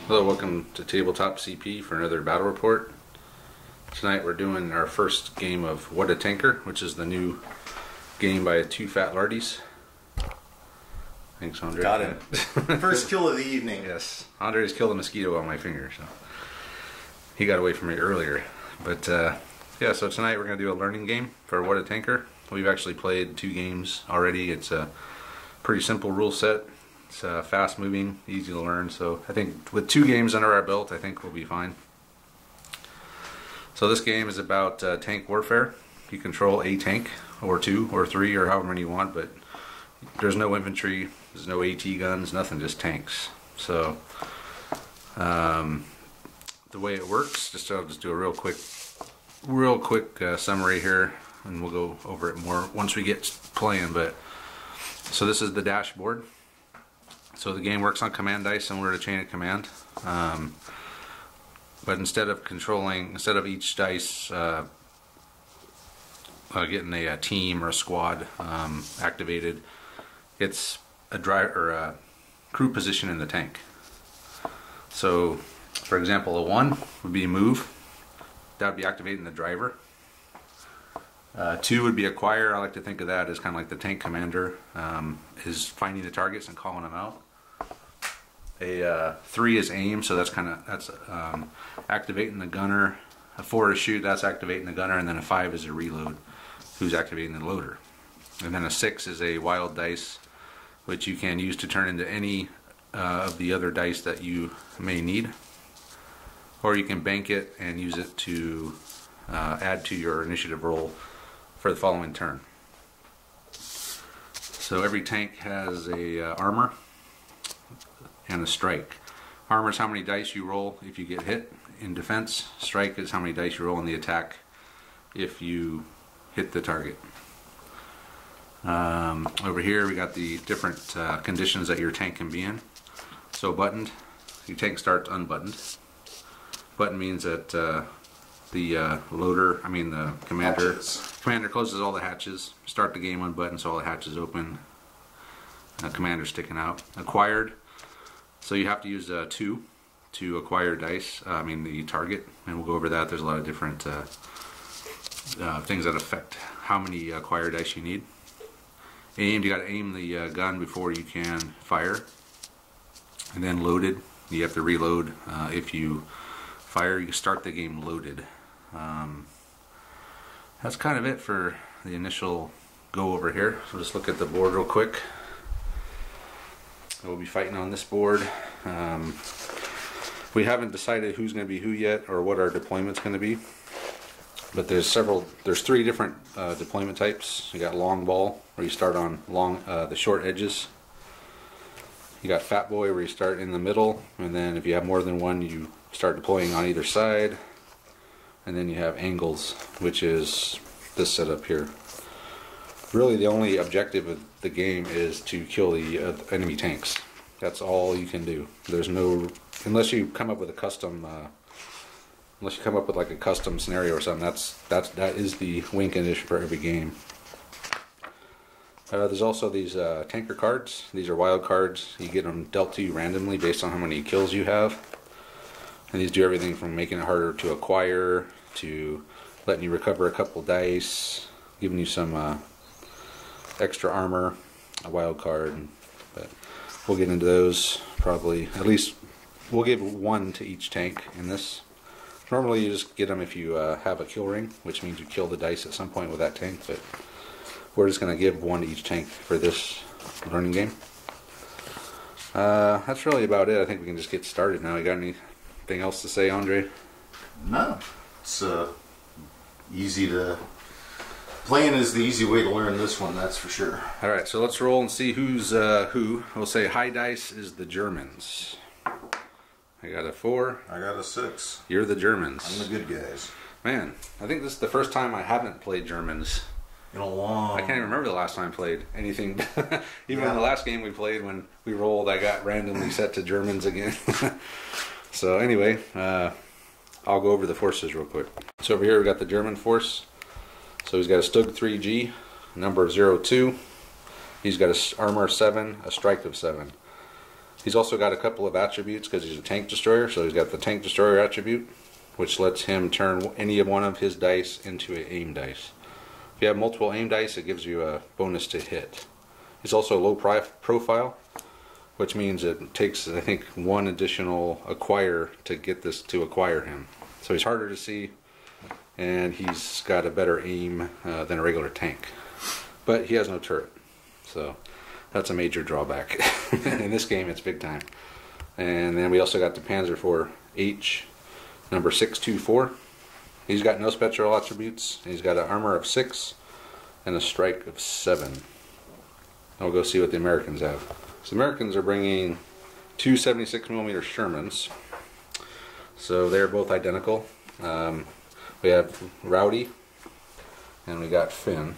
Hello, welcome to Tabletop CP for another battle report. Tonight we're doing our first game of What a Tanker, which is the new game by Too Fat Lardies. Thanks, Andre. Got it. First kill of the evening. Yes, Andre's killed a mosquito on my finger, so he got away from me earlier. But yeah, so tonight we're going to do a learning game for What a Tanker. We've actually played 2 games already. It's a pretty simple rule set. It's fast moving, easy to learn, so I think with 2 games under our belt, I think we'll be fine. So this game is about tank warfare. You control a tank, or 2, or 3, or however many you want, but there's no infantry, there's no AT guns, nothing, just tanks. So the way it works, I'll just do a real quick summary here, and we'll go over it more once we get playing. But so this is the dashboard. So the game works on command dice, similar to chain of command, but instead of each dice getting a team or a squad activated, it's a crew position in the tank. So, for example, a 1 would be move. That would be activating the driver. 2 would be acquire. I like to think of that as kind of like the tank commander is finding the targets and calling them out. A 3 is aim, so that's activating the gunner. A 4 is shoot, that's activating the gunner, and then a 5 is a reload, who's activating the loader. And then a 6 is a wild dice, which you can use to turn into any of the other dice that you may need, or you can bank it and use it to add to your initiative roll for the following turn. So every tank has a armor and a strike. Armor is how many dice you roll if you get hit in defense. Strike is how many dice you roll in the attack if you hit the target. Over here we got the different conditions that your tank can be in. So buttoned, your tank starts unbuttoned. Button means that the commander closes all the hatches. Start the game unbuttoned, so all the hatches open. Commander sticking out. Acquired, so you have to use 2 to acquire dice. The target, and we'll go over that. There's a lot of different things that affect how many acquired dice you need. Aimed, you got to aim the gun before you can fire. And then loaded, you have to reload if you fire. You start the game loaded. That's kind of it for the initial go over here. So just look at the board real quick. We'll be fighting on this board. We haven't decided who's going to be who yet, or what our deployment's going to be. But there's 3 different deployment types. You got long ball, where you start on the short edges. You got fat boy, where you start in the middle, and then if you have more than one, you start deploying on either side. And then you have angles, which is this setup here. Really, the only objective of the game is to kill the enemy tanks. That's all you can do. There's no, unless you come up with a custom, like a custom scenario or something. That is the win condition for every game. There's also these tanker cards. These are wild cards. You get them dealt to you randomly based on how many kills you have. And these do everything from making it harder to acquire, to letting you recover a couple dice, giving you some extra armor, a wild card. But we'll get into those probably. At least we'll give 1 to each tank in this. Normally you just get them if you have a kill ring, which means you kill the dice at some point with that tank. But we're just going to give 1 to each tank for this learning game. That's really about it. I think we can just get started now. You got anything else to say, Andre? No. It's easy to... Playing is the easy way to learn this one, that's for sure. Alright, so let's roll and see who's who. We'll say high dice is the Germans. I got a 4. I got a 6. You're the Germans. I'm the good guys. Man, I think this is the first time I haven't played Germans. In a long... I can't even remember the last time I played anything. Even in the last game we played, when we rolled, I got randomly set to Germans again. So anyway, I'll go over the forces real quick. So over here we got the German force. So he's got a Stug 3G, number 02. He's got a armor of 7, a strike of 7. He's also got a couple of attributes because he's a tank destroyer. So he's got the tank destroyer attribute, which lets him turn any one of his dice into an aim dice. If you have multiple aim dice, it gives you a bonus to hit. He's also low profile, which means it takes, I think, one additional acquire to get this to acquire him. So he's harder to see, and he's got a better aim than a regular tank. But he has no turret, so that's a major drawback. In this game, it's big time. And then we also got the Panzer for H, number 624. He's got no special attributes. He's got an armor of 6 and a strike of 7. I'll go see what the Americans have. So the Americans are bringing two 76mm Shermans. So they're both identical. We have Rowdy and we got Finn.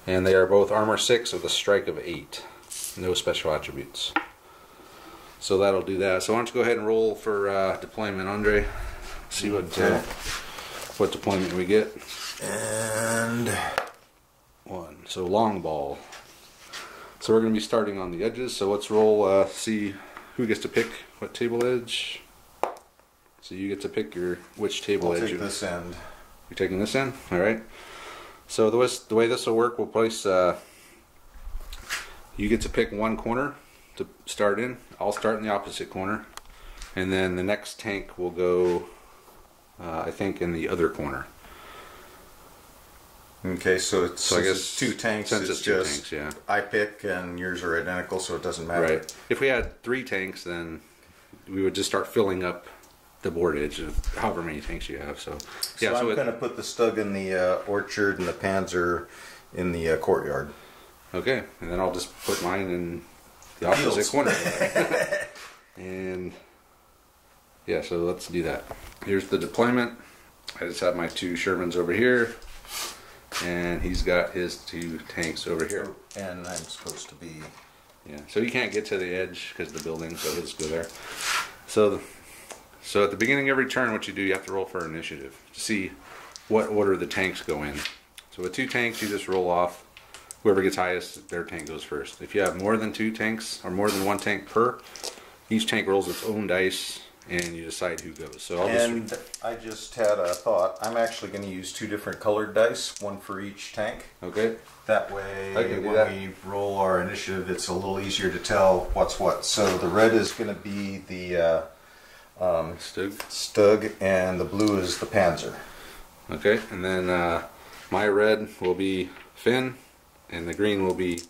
And they are both armor 6 with a strike of 8. No special attributes. So that'll do that. So why don't you go ahead and roll for deployment, Andre. See what deployment we get. And 1. So long ball. So we're going to be starting on the edges. So let's roll, see who gets to pick what table edge. So you get to pick which table edge. I'll take this end. You're taking this end? Alright. So the way this will work, we'll place, you get to pick one corner to start in. I'll start in the opposite corner. And then the next tank will go, I think, in the other corner. Okay, so it's So I guess two tanks. Since it's two just tanks, yeah. I pick and yours are identical, so it doesn't matter. Right. If we had 3 tanks, then we would just start filling up the board edge of however many tanks you have. So yeah, So I'm going to put the Stug in the orchard and the Panzer in the courtyard. Okay, and then I'll just put mine in the opposite corner. And yeah, so let's do that. Here's the deployment. I just have my 2 Shermans over here, and he's got his 2 tanks over here. And I'm supposed to be... Yeah, so you can't get to the edge because of the building, so he'll just go there. So at the beginning of every turn, what you do, you have to roll for initiative to see what order the tanks go in. So with 2 tanks, you just roll off. Whoever gets highest, their tank goes first. If you have more than 2 tanks, or more than 1 tank per, each tank rolls its own dice, and you decide who goes. So I just had a thought. I'm actually going to use 2 different colored dice, one for each tank. Okay. That way, I can do when that. we roll our initiative, it's a little easier to tell what's what. So the red is going to be the Stug, and the blue is the Panzer. Okay, and then my red will be Finn, and the green will be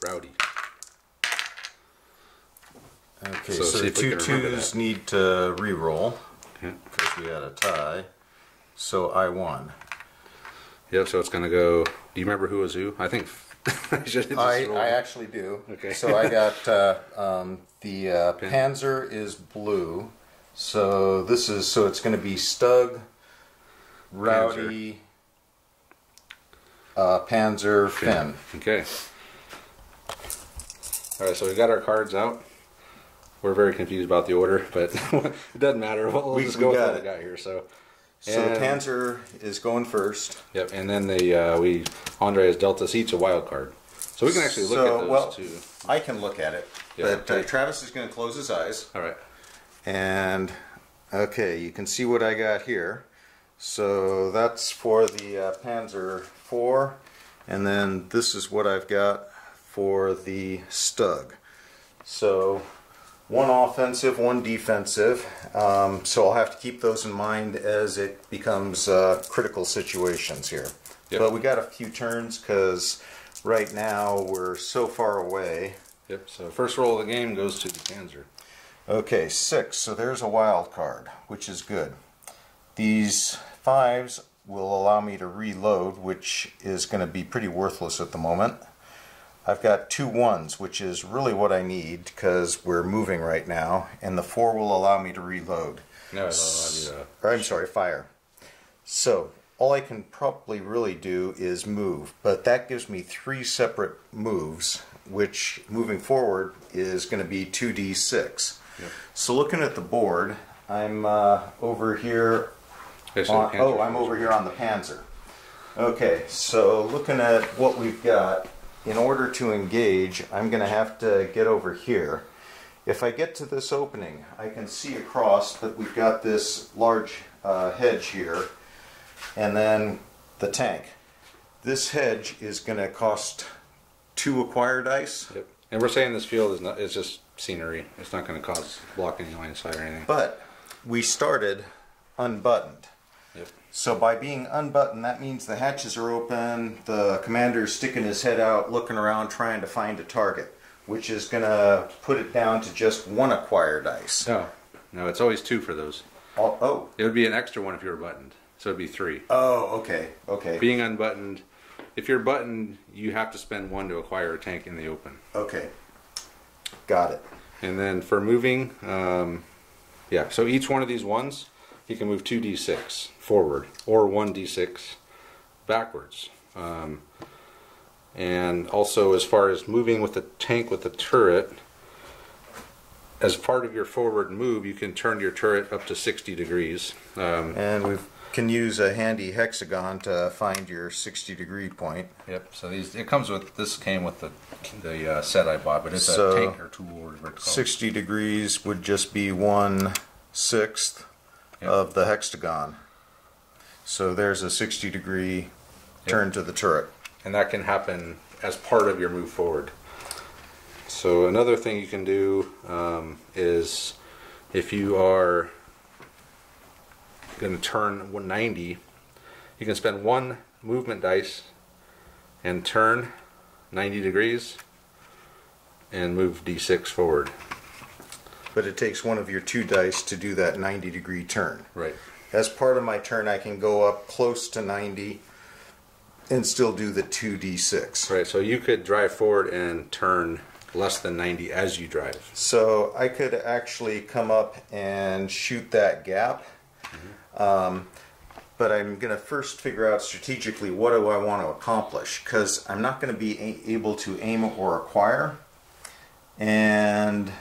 Rowdy. Okay, So so see the if we 2 can remember twos that. need to re-roll Yeah. because we had a tie. So I won. Yep, so it's going to go... Do you remember who was who? I think... I should have just rolled. I actually do. Okay. So I got the Panzer is blue. So it's going to be Stug, Rowdy, Panzer, Finn. Okay. Alright, so we got our cards out. We're very confused about the order, but it doesn't matter. We'll just go with what we got here. So the Panzer is going first. Yep, and then Andre has dealt us each a wild card. So we can actually look at those too. I can look at it. Yeah, but okay. Travis is going to close his eyes. Alright. And, okay, you can see what I got here. So that's for the Panzer 4. And then this is what I've got for the Stug. So 1 offensive, 1 defensive. So I'll have to keep those in mind as it becomes critical situations here. Yep. But we got a few turns because right now we're so far away. Yep, so first roll of the game goes to the Panzer. Okay, 6. So there's a wild card, which is good. These 5s will allow me to reload, which is going to be pretty worthless at the moment. I've got 2 1s, which is really what I need because we're moving right now, and the 4 will allow me to reload. No, I don't know. I'm sorry, fire. So all I can probably really do is move, but that gives me 3 separate moves, which moving forward is going to be 2d6. Yep. So looking at the board, I'm over here. Okay, so I'm over here on the Panzer. Okay, so looking at what we've got, in order to engage, I'm going to have to get over here. if I get to this opening, I can see across that we've got this large hedge here, and then the tank. This hedge is going to cost 2 acquire dice. Yep. And we're saying this field is not, it's just scenery. It's not going to block any line of sight or anything. But we started unbuttoned. Yep. So by being unbuttoned, that means the hatches are open, the commander's sticking his head out, looking around, trying to find a target, which is going to put it down to just 1 acquire dice. No, it's always 2 for those. Oh. It would be an extra 1 if you were buttoned. So it'd be 3. Oh, okay. Being unbuttoned, if you're buttoned, you have to spend 1 to acquire a tank in the open. Okay. Got it. And then for moving, yeah, so each one of these ones, you can move 2d6 forward or 1d6 backwards. And also, as far as moving with the tank with the turret, as part of your forward move, you can turn your turret up to 60 degrees. And we can use a handy hexagon to find your 60-degree point. Yep. So it comes with, this came with the set I bought, but it's a tanker tool or whatever it's called. 60 degrees would just be 1/6 of the hexagon. So there's a 60-degree turn to the turret. And that can happen as part of your move forward. So another thing you can do is if you are going to turn 190, you can spend 1 movement dice and turn 90 degrees and move d6 forward. But it takes 1 of your 2 dice to do that 90-degree turn. Right. As part of my turn, I can go up close to 90 and still do the 2d6. Right, so you could drive forward and turn less than 90 as you drive. So I could actually come up and shoot that gap. But I'm going to first figure out strategically what do I want to accomplish, because I'm not going to be able to aim or acquire. But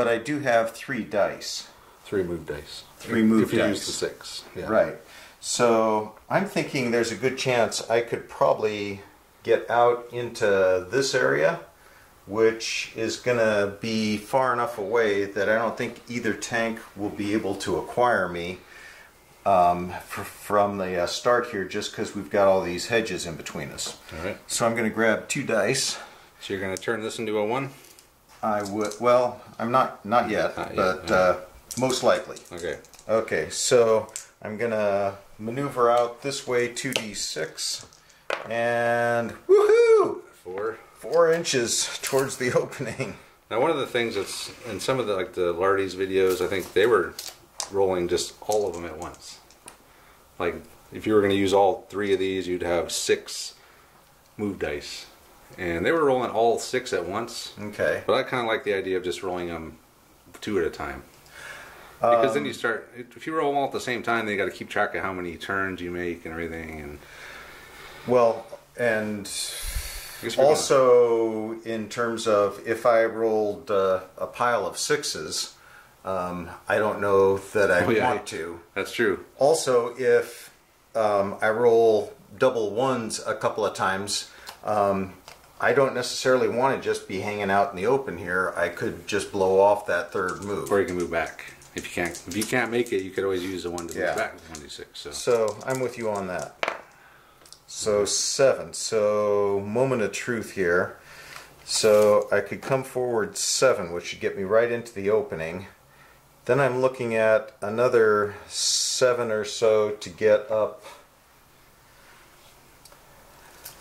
I do have 3 dice. 3 move dice. 3 move if you dice. use the 6. Yeah. Right. So I'm thinking there's a good chance I could probably get out into this area, which is going to be far enough away that I don't think either tank will be able to acquire me from the start here, just because we've got all these hedges in between us. All right. So I'm going to grab 2 dice. So you're going to turn this into a 1? I would. Well, I'm not yet, but most likely. Okay. Okay, so I'm going to maneuver out this way 2d6, and woohoo! 4 inches towards the opening. Now, one of the things that's in some of the the Lardies videos, I think they were rolling just all of them at once. Like if you were going to use all 3 of these, you'd have 6 move dice, and they were rolling all 6 at once. Okay. But I kind of like the idea of just rolling them 2 at a time. Because then you start, if you roll them all at the same time, then you got to keep track of how many turns you make and everything. And well, and also in terms of if I rolled a pile of 6s, I don't know that I want to. That's true. Also, if I roll double 1s a couple of times, I don't necessarily want to just be hanging out in the open here. I could just blow off that 3rd move. Or you can move back. If you can't make it, you could always use the 1 to move back with 1d6. So I'm with you on that. So 7. So moment of truth here. So I could come forward 7, which would get me right into the opening. Then I'm looking at another 7 or so to get up.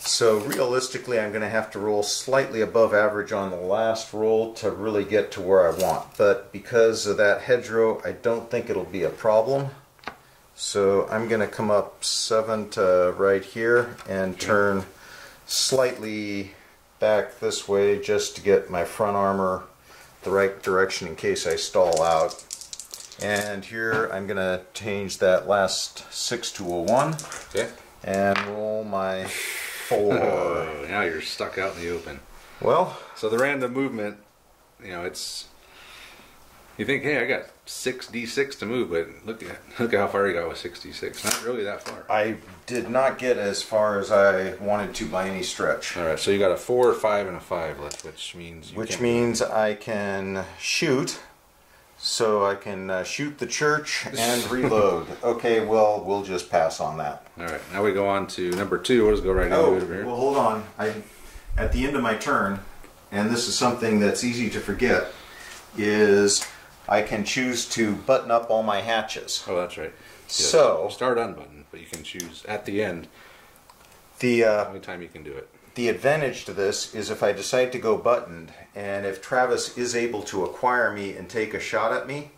So realistically, I'm going to have to roll slightly above average on the last roll to really get to where I want. But because of that hedgerow, I don't think it'll be a problem. So I'm going to come up 7 to right here and turn slightly back this way just to get my front armor the right direction in case I stall out. And here I'm going to change that last 6 to a 1. Okay. And roll my 4. Oh, now you're stuck out in the open. Well, so the random movement, it's You think, hey, I got 6d6 to move, but look at how far you got with 6d6. Not really that far. I did not get as far as I wanted to by any stretch. All right, so you got a 4, 5, and a 5 left, which means I can shoot. So I can shoot the church and reload. Okay, well, we'll just pass on that. All right, now we go on to number 2. We'll just go right into it over here. Well, hold on. At the end of my turn, and this is something that's easy to forget, is I can choose to button up all my hatches. Oh, that's right. So you start unbuttoned, but you can choose at the end. The only time you can do it. The advantage to this is if I decide to go buttoned, and if Travis is able to acquire me and take a shot at me,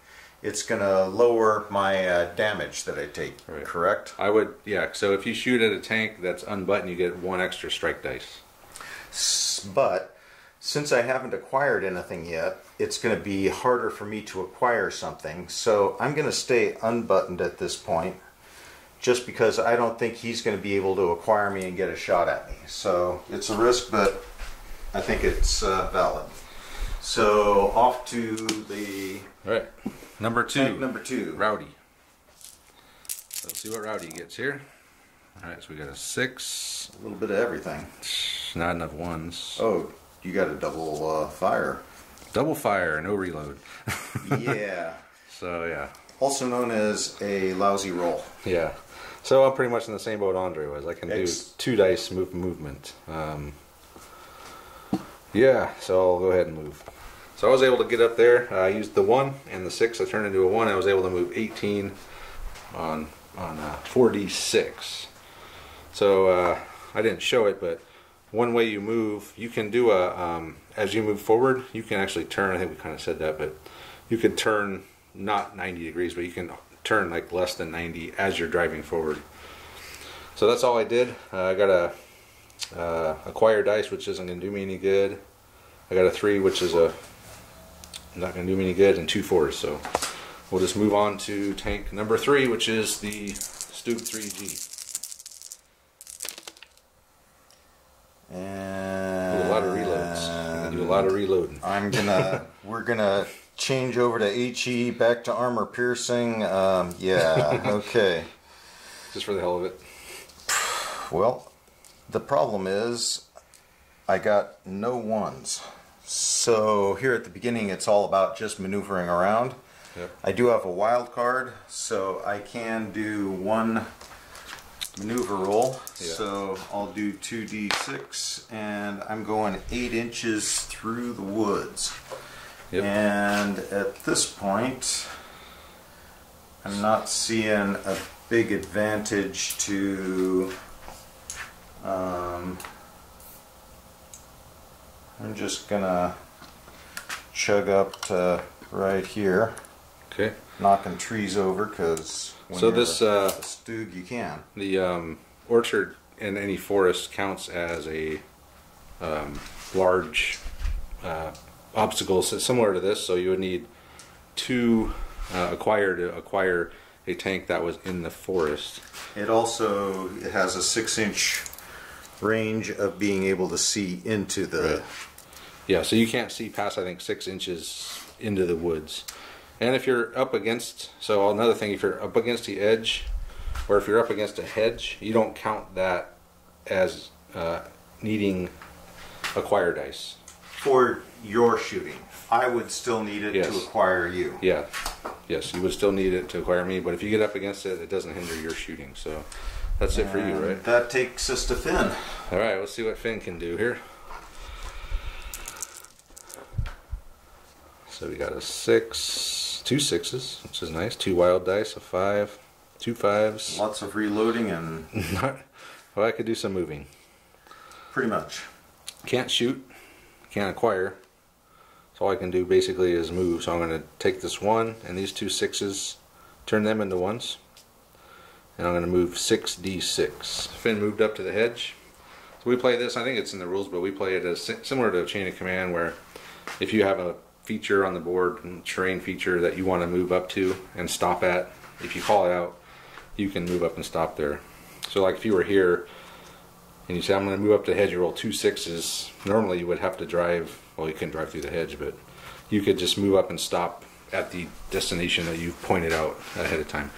it's going to lower my damage that I take. Right. Correct? I would, yeah. So if you shoot at a tank that's unbuttoned, you get 1 extra strike dice. But since I haven't acquired anything yet, it's going to be harder for me to acquire something. So I'm going to stay unbuttoned at this point, just because I don't think he's going to be able to acquire me and get a shot at me. So it's a risk, but I think it's valid. So off to the right. Number 2. Tank number 2. Rowdy. Let's see what Rowdy gets here. All right, so we got a 6. A little bit of everything. Not enough 1s. Oh, you got a double fire. Double fire, no reload. Yeah. So yeah. Also known as a lousy roll. Yeah. So I'm pretty much in the same boat Andre was. I can do 2 dice movement. Yeah, so I'll go ahead and move. So I was able to get up there. I used the 1 and the 6. I turned into a 1. I was able to move 18 on 4d6. So I didn't show it, but one way you move, you can do as you move forward, you can actually turn. I think we kind of said that, but you could turn not 90 degrees, but you can turn like less than 90 as you're driving forward. So that's all I did. I got a acquire dice, which isn't going to do me any good. I got a 3, which is not going to do me any good, and 2 4s. So we'll just move on to tank number 3, which is the Stug 3G. And do a lot of reloads. Do a lot of reloading. We're gonna change over to HE, back to armor piercing. Yeah, okay. Just for the hell of it. Well, the problem is I got no 1s. So here at the beginning it's all about just maneuvering around. Yep. I do have a wild card, so I can do 1 maneuver roll. Yeah. So I'll do 2d6, and I'm going 8 inches through the woods. Yep. And at this point, I'm not seeing a big advantage to. I'm just gonna chug up to right here. Okay. Knocking trees over, because when you're a Stug, you can. The orchard in any forest counts as a large obstacle, similar to this. So you would need 2 acquire to acquire a tank that was in the forest. It also has a 6-inch range of being able to see into the. Right. Yeah, so you can't see past, I think, 6 inches into the woods. And if you're up against, so another thing, if you're up against the edge, or if you're up against a hedge, you don't count that as needing acquire dice. For your shooting. I would still need it to acquire you. Yeah. Yes, you would still need it to acquire me, but if you get up against it, it doesn't hinder your shooting. So that's it for you, right? That takes us to Finn. Alright, let's see what Finn can do here. So we got a 6, 2 6s, which is nice. 2 wild dice, a 5, 2 5s. Lots of reloading and. Well, I could do some moving. Pretty much. Can't shoot, can't acquire. So all I can do basically is move. So I'm going to take this 1 and these 2 6s, turn them into 1s, and I'm going to move 6d6. Finn moved up to the hedge. So we play this. I think it's in the rules, but we play it as similar to a chain of command, where if you have a feature on the board, terrain feature that you want to move up to and stop at, if you call it out, you can move up and stop there. So like if you were here and you say, I'm going to move up to the hedge, you roll 2 6s, normally you would have to drive, well, you couldn't drive through the hedge, but you could just move up and stop at the destination that you've pointed out ahead of time.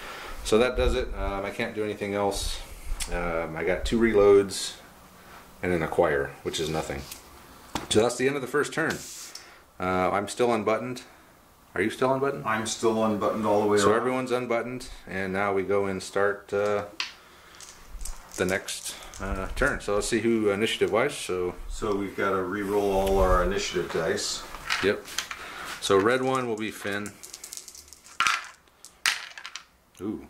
So that does it. I can't do anything else. I got 2 reloads and an acquire, which is nothing. So that's the end of the first turn. I'm still unbuttoned. Are you still unbuttoned? I'm still unbuttoned all the way so around. Everyone's unbuttoned, and now we go and start the next turn. So let's see who initiative wise. So we've got to re-roll all our initiative dice. Yep. So red one will be Finn. Ooh.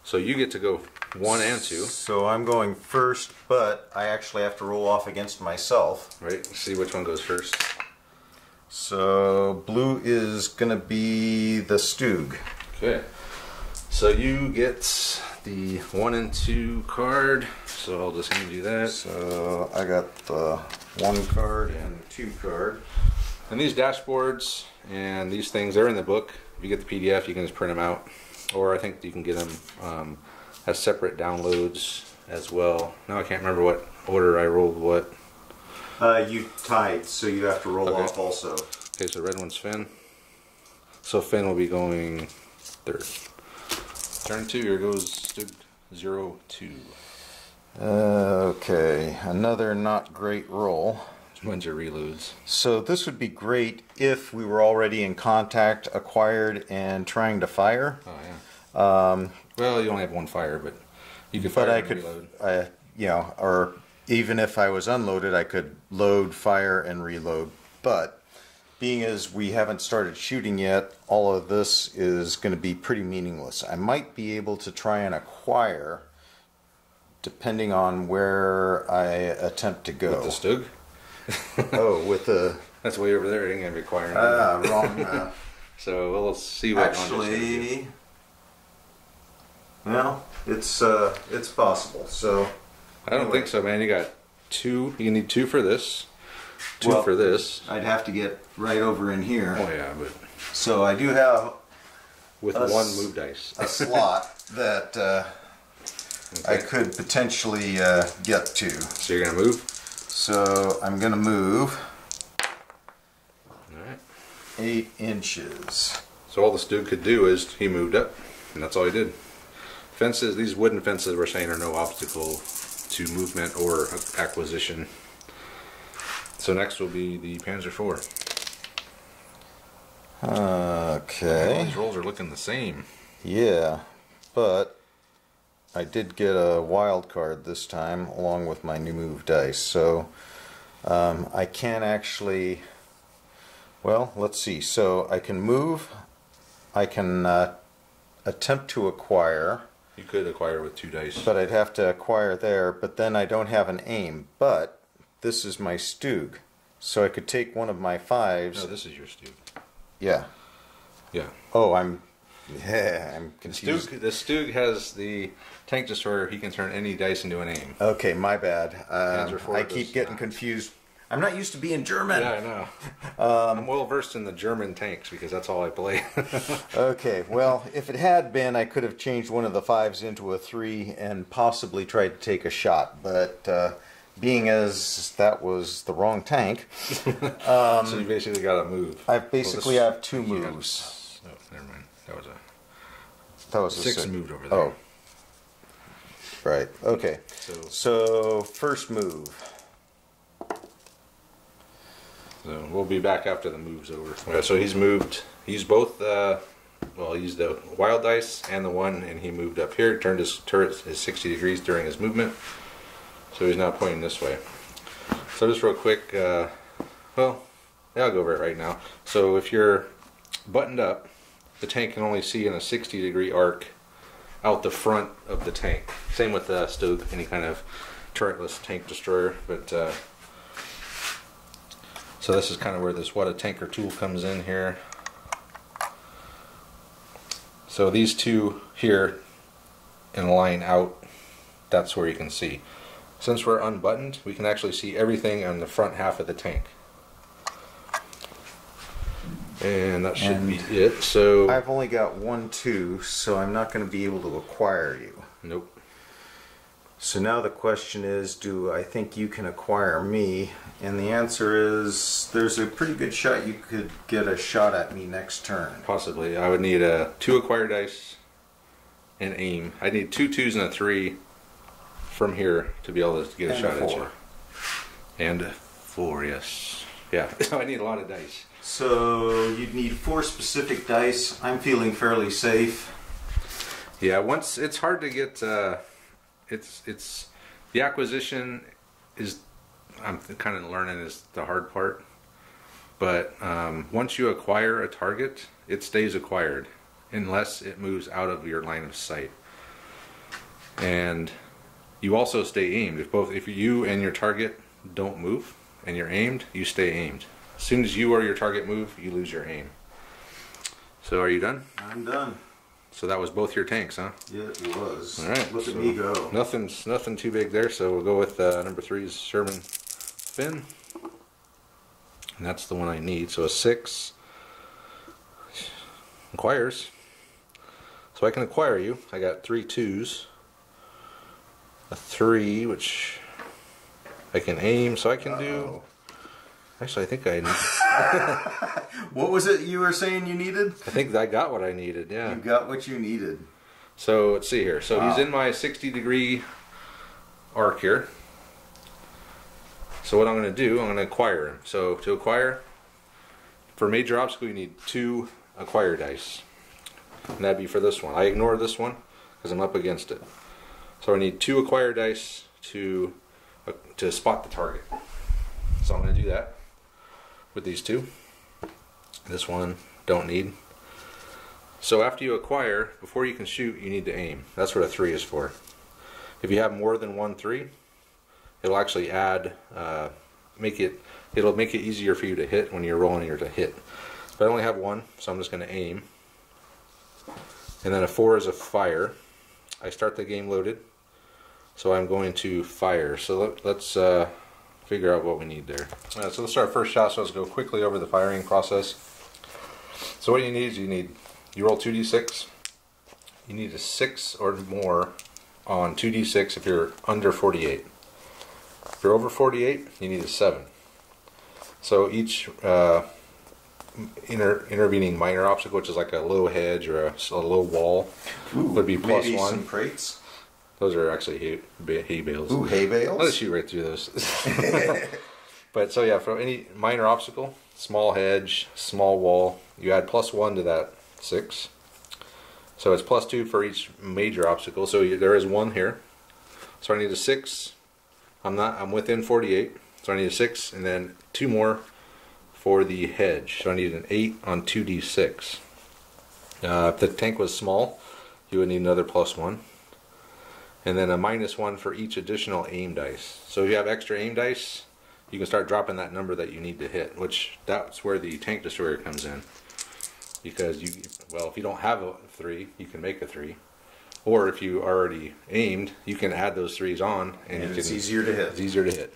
So you get to go 1 and 2. So I'm going first, but I actually have to roll off against myself. Right. Let's see which one goes first. So blue is gonna be the Stug. Okay. So you get the 1 and 2 card. So I'll just hand you that. So I got the 1 card and the 2 card. And these dashboards and these things, they're in the book. If you get the PDF, you can just print them out. Or I think you can get them as separate downloads as well. Now I can't remember what order I rolled what. You tied, so you have to roll off also. Okay, so red one's Finn. So Finn will be going 3rd. Turn 2, here goes Stug 0-2. Okay, another not great roll. When's your reloads? So this would be great if we were already in contact, acquired, and trying to fire. Oh yeah. Well, you only have 1 fire, but you could fire and reload. You know, or even if I was unloaded, I could load, fire, and reload. But being as we haven't started shooting yet, all of this is going to be pretty meaningless. I might be able to try and acquire, depending on where I attempt to go. With the Stug? Oh, with the... That's way over there. It ain't going to require wrong. So we'll see what... Actually... Well, it's possible. So I don't think so, man. You got 2. You need 2 for this. 2 for this. I'd have to get right over in here. Oh yeah, but so I do have with 1 move dice, a slot that I could potentially get to. So you're gonna move. So I'm gonna move. All right. 8 inches. So all the Stug could do is he moved up, and that's all he did. Fences, these wooden fences we're saying are no obstacle to movement or acquisition. So next will be the Panzer IV. Okay. All these rolls are looking the same. Yeah, but I did get a wild card this time along with my new move dice. So I can actually, well, let's see. So I can move, I can attempt to acquire. You could acquire with 2 dice. But I'd have to acquire there, but then I don't have an aim. But this is my Stug. So I could take one of my 5s. No, this is your Stug. Yeah. Yeah. Oh, I'm confused. The Stug has the tank destroyer. He can turn any dice into an aim. Okay, my bad. Panzer I IV keep does getting not. confused. I'm not used to being German. Yeah, I know. I'm well versed in the German tanks because that's all I play. Okay, well, if it had been, I could have changed one of the 5s into a 3 and possibly tried to take a shot. But being as that was the wrong tank, so you basically got to move. I basically have 2 moves. Oh, never mind. That was a 6 moved over there. Oh, right. Okay. So first move. So we'll be back after the move's over. Okay, so he's moved. He's both. Well, he used the wild dice and the 1, and he moved up here. Turned his turret 60 degrees during his movement. So he's now pointing this way. So just real quick. Well, yeah, I'll go over it right now. So if you're buttoned up, the tank can only see in a 60-degree arc out the front of the tank. Same with Stug, any kind of turretless tank destroyer. But so this is kind of where this what a tanker tool comes in here. So these 2 here in a line out, that's where you can see. Since we're unbuttoned, we can actually see everything on the front half of the tank. And that should be it. So I've only got 1, 2, so I'm not going to be able to acquire you. Nope. So now the question is, do I think you can acquire me? And the answer is, there's a pretty good shot you could get a shot at me next turn. Possibly. I would need 2 acquired dice and aim. I need 2 2s and a 3 from here to be able to get a shot at you. And 4, yes. Yeah, I need a lot of dice. So you'd need 4 specific dice. I'm feeling fairly safe. Yeah, once it's hard to get. It's the acquisition is. I'm kind of learning is the hard part. But once you acquire a target, it stays acquired unless it moves out of your line of sight. And you also stay aimed. If you and your target don't move and you're aimed, you stay aimed. As soon as you or your target move, you lose your aim. So are you done? I'm done. So that was both your tanks, huh? Yeah, it was. All right. Look at me go. Nothing too big there. So we'll go with number 3's Sherman Finn. And that's the one I need. So a 6 acquires. So I can acquire you. I got 3 2s. A 3, which I can aim. So I can do. Actually, I think I. What was it you were saying you needed? I think I got what I needed. Yeah. You got what you needed. So let's see here. So wow. He's in my 60-degree arc here. So what I'm going to do, I'm going to acquire him. So to acquire, for major obstacle, you need 2 acquire dice. And that'd be for this one. I ignore this one because I'm up against it. So I need 2 acquire dice to spot the target. So I'm going to do that with these 2. This one, don't need. So after you acquire, before you can shoot, you need to aim. That's what a 3 is for. If you have more than 1 3, it'll actually add, it'll make it easier for you to hit when you're rolling your to hit. But I only have 1, so I'm just going to aim. And then a 4 is a fire. I start the game loaded, so I'm going to fire. So let's figure out what we need there. So let's start first shot. So let's go quickly over the firing process. So what you need is you roll 2d6. You need a 6 or more on 2d6 if you're under 48. If you're over 48, you need a 7. So each intervening minor obstacle, which is like a low hedge or a low wall, would be plus maybe 1. Some crates. Those are actually hay bales. Ooh, hay bales? I'll just shoot right through those. But so yeah, for any minor obstacle, small hedge, small wall, you add plus 1 to that 6. So it's plus 2 for each major obstacle. So there is 1 here. So I need a 6. I'm within 48. So I need a 6 and then 2 more for the hedge. So I need an 8 on 2d6. If the tank was small, you would need another plus 1. And then a minus 1 for each additional aim dice. So if you have extra aim dice, you can start dropping that number that you need to hit, which that's where the tank destroyer comes in. Because if you don't have a 3, you can make a 3. Or if you already aimed, you can add those 3s on, and it's easier to hit. It's easier to hit.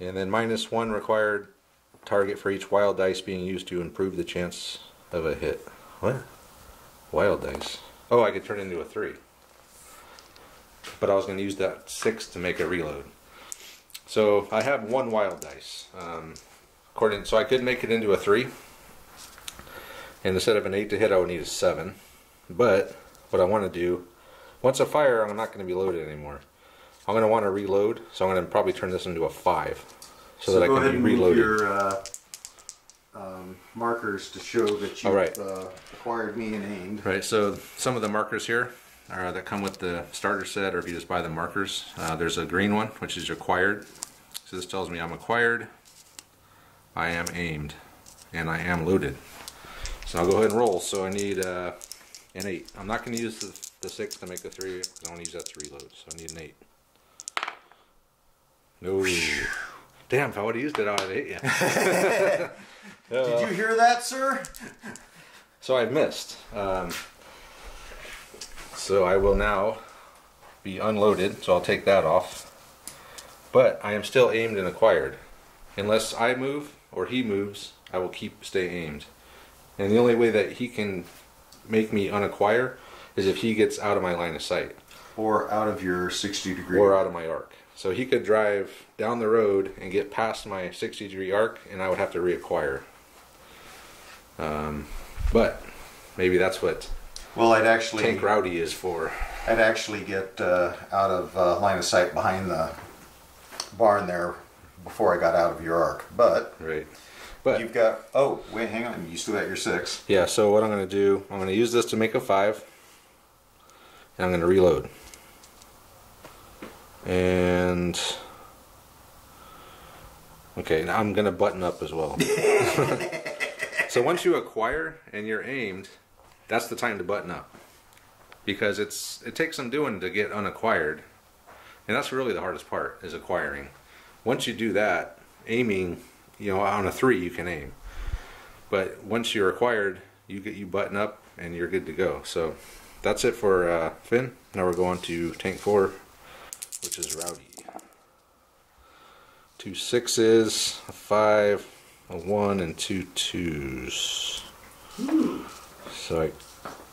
And then minus 1 required target for each wild dice being used to improve the chance of a hit. What? Wild dice. Oh, I could turn it into a 3. But I was going to use that 6 to make a reload. So I have 1 wild dice. So I could make it into a 3. And instead of an 8 to hit, I would need a 7. But what I want to do, once I fire, I'm not going to be loaded anymore. I'm going to want to reload, so I'm going to probably turn this into a 5. So that I can be reloaded. Move your markers to show that you've acquired me and aimed. Right, so some of the markers here that come with the starter set, or if you just buy the markers, there's a green one, which is acquired. So this tells me I'm acquired, I am aimed, and I am loaded. So I'll go ahead and roll. So I need an 8. I'm not going to use the 6 to make a 3, because I want to use that to reload. So I need an 8. No. Damn, if I would have used it, I would have hit you. Did you hear that, sir? So I missed. So I will now be unloaded, so I'll take that off. But I am still aimed and acquired. Unless I move or he moves, I will stay aimed. And the only way that he can make me unacquire is if he gets out of my line of sight. Or out of your 60-degree. Or out of my arc. So he could drive down the road and get past my 60-degree arc, and I would have to reacquire. But maybe that's what I'd actually Tank Rowdy is for. I'd actually get out of line of sight behind the barn there before I got out of your arc. But Right. But you've got, oh, wait, hang on. You still got your 6. yeah, so what I'm going to do, I'm going to use this to make a 5. And I'm going to reload. And okay, now I'm going to button up as well. So once you acquire and you're aimed, that's the time to button up. Because it takes some doing to get unacquired. And that's really the hardest part, is acquiring. Once you do that, aiming, you know, on a 3 you can aim. But once you're acquired, you button up and you're good to go. So that's it for Finn. Now we're going to Tank 4, which is Rowdy. 2 6s, a 5, a 1, and 2 2s. So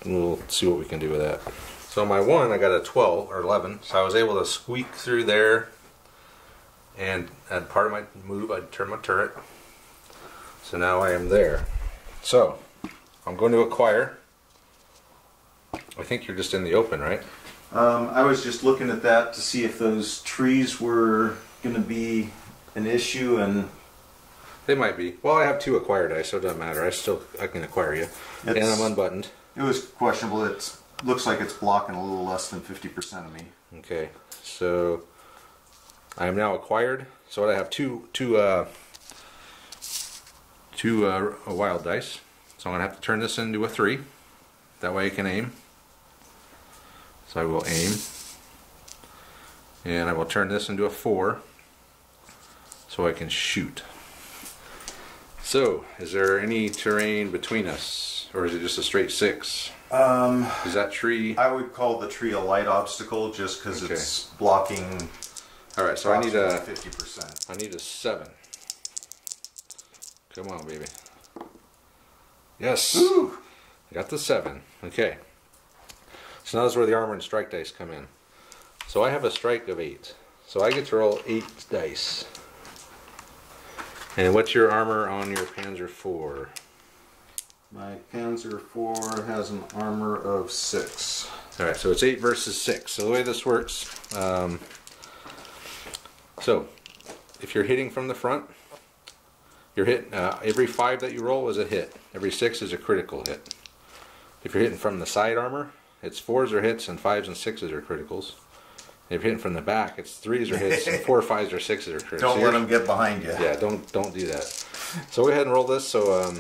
we'll see what we can do with that. So my 1, I got a 12 or 11, so I was able to squeak through there, and at part of my move I'd turn my turret. So now I am there. So I'm going to acquire. I think you're just in the open, right? I was just looking at that to see if those trees were going to be an issue, and They might be. Well, I have 2 acquired dice, so it doesn't matter. I can acquire you. And I'm unbuttoned. It was questionable. It looks like it's blocking a little less than 50% of me. Okay, so I am now acquired. So I have two wild dice. So I'm gonna have to turn this into a 3. That way I can aim. So I will aim, and I will turn this into a 4, so I can shoot. So, is there any terrain between us, or is it just a straight 6? Is that tree? I would call the tree a light obstacle just because it's blocking. All right, so I need a 50%. I need a 7. Come on, baby. Yes. Ooh. I got the 7. Okay. So now this is where the armor and strike dice come in. So I have a strike of 8. So I get to roll 8 dice. And what's your armor on your Panzer 4? My Panzer 4 has an armor of 6. Alright, so it's 8 versus 6. So the way this works, so if you're hitting from the front, you're hitting, every 5 that you roll is a hit. Every 6 is a critical hit. If you're hitting from the side armor, it's 4s are hits and 5s and 6s are criticals. If you're hitting from the back, it's 3s are hits and 4, 5s or 6s are criticals. Don't let them get behind you. Yeah, don't do that. So go ahead and roll this. So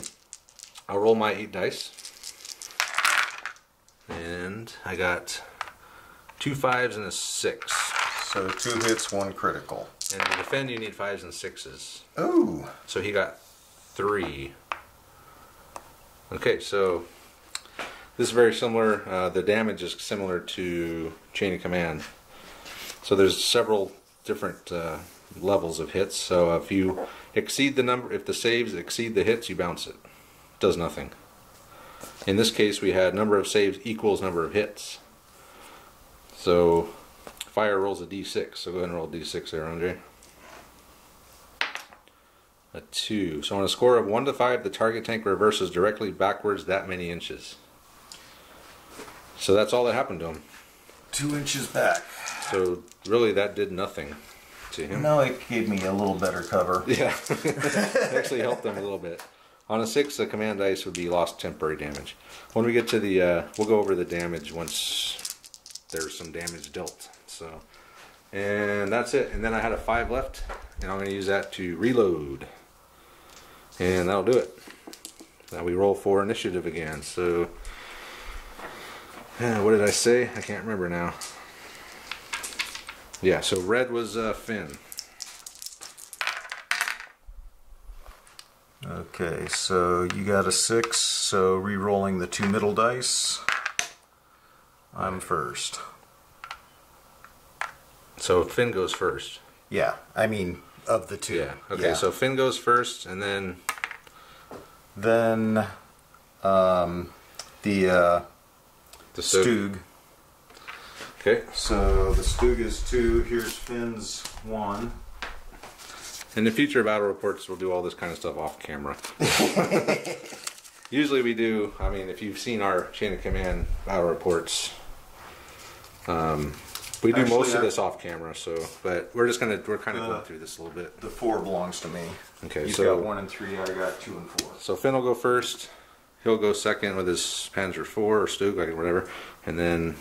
I'll roll my 8 dice, and I got 2 5s and a 6. So 2 hits, 1 critical. And to defend, you need 5s and 6s. Ooh. So he got 3. Okay, so this is very similar. The damage is similar to Chain of Command. So there's several different levels of hits. So if you exceed the number, if the saves exceed the hits, you bounce it. It does nothing. In this case, we had number of saves equals number of hits. So fire rolls a d6. So go ahead and roll a d6 there, Andre. A 2. So on a score of 1 to 5, the target tank reverses directly backwards that many inches. So that's all that happened to him. 2 inches back. So really that did nothing to him. No, it gave me a little better cover. Yeah, it actually helped him a little bit. On a 6, the command dice would be lost temporary damage. When we get to the, we'll go over the damage once there's some damage dealt. So, and that's it. And then I had a 5 left, and I'm going to use that to reload. And that'll do it. Now we roll for initiative again. So, what did I say? I can't remember now. Yeah, so red was Finn. Okay, so you got a 6, so re-rolling the 2 middle dice. I'm first. So Finn goes first. Yeah, I mean, of the 2. Yeah, okay, so Finn goes first, and then... Then, the Stug. Stug. Okay. So the Stug is 2. Here's Finn's 1. In the future battle reports, we'll do all this kind of stuff off camera. Usually we do, I mean, if you've seen our chain of command battle reports, we do most of this off camera, so, but we're kind of going through this a little bit. The 4 belongs to me. Okay, You've so got 1 and 3, I got 2 and 4. So Finn will go first, he'll go second with his Panzer 4 or Stug, like whatever, and then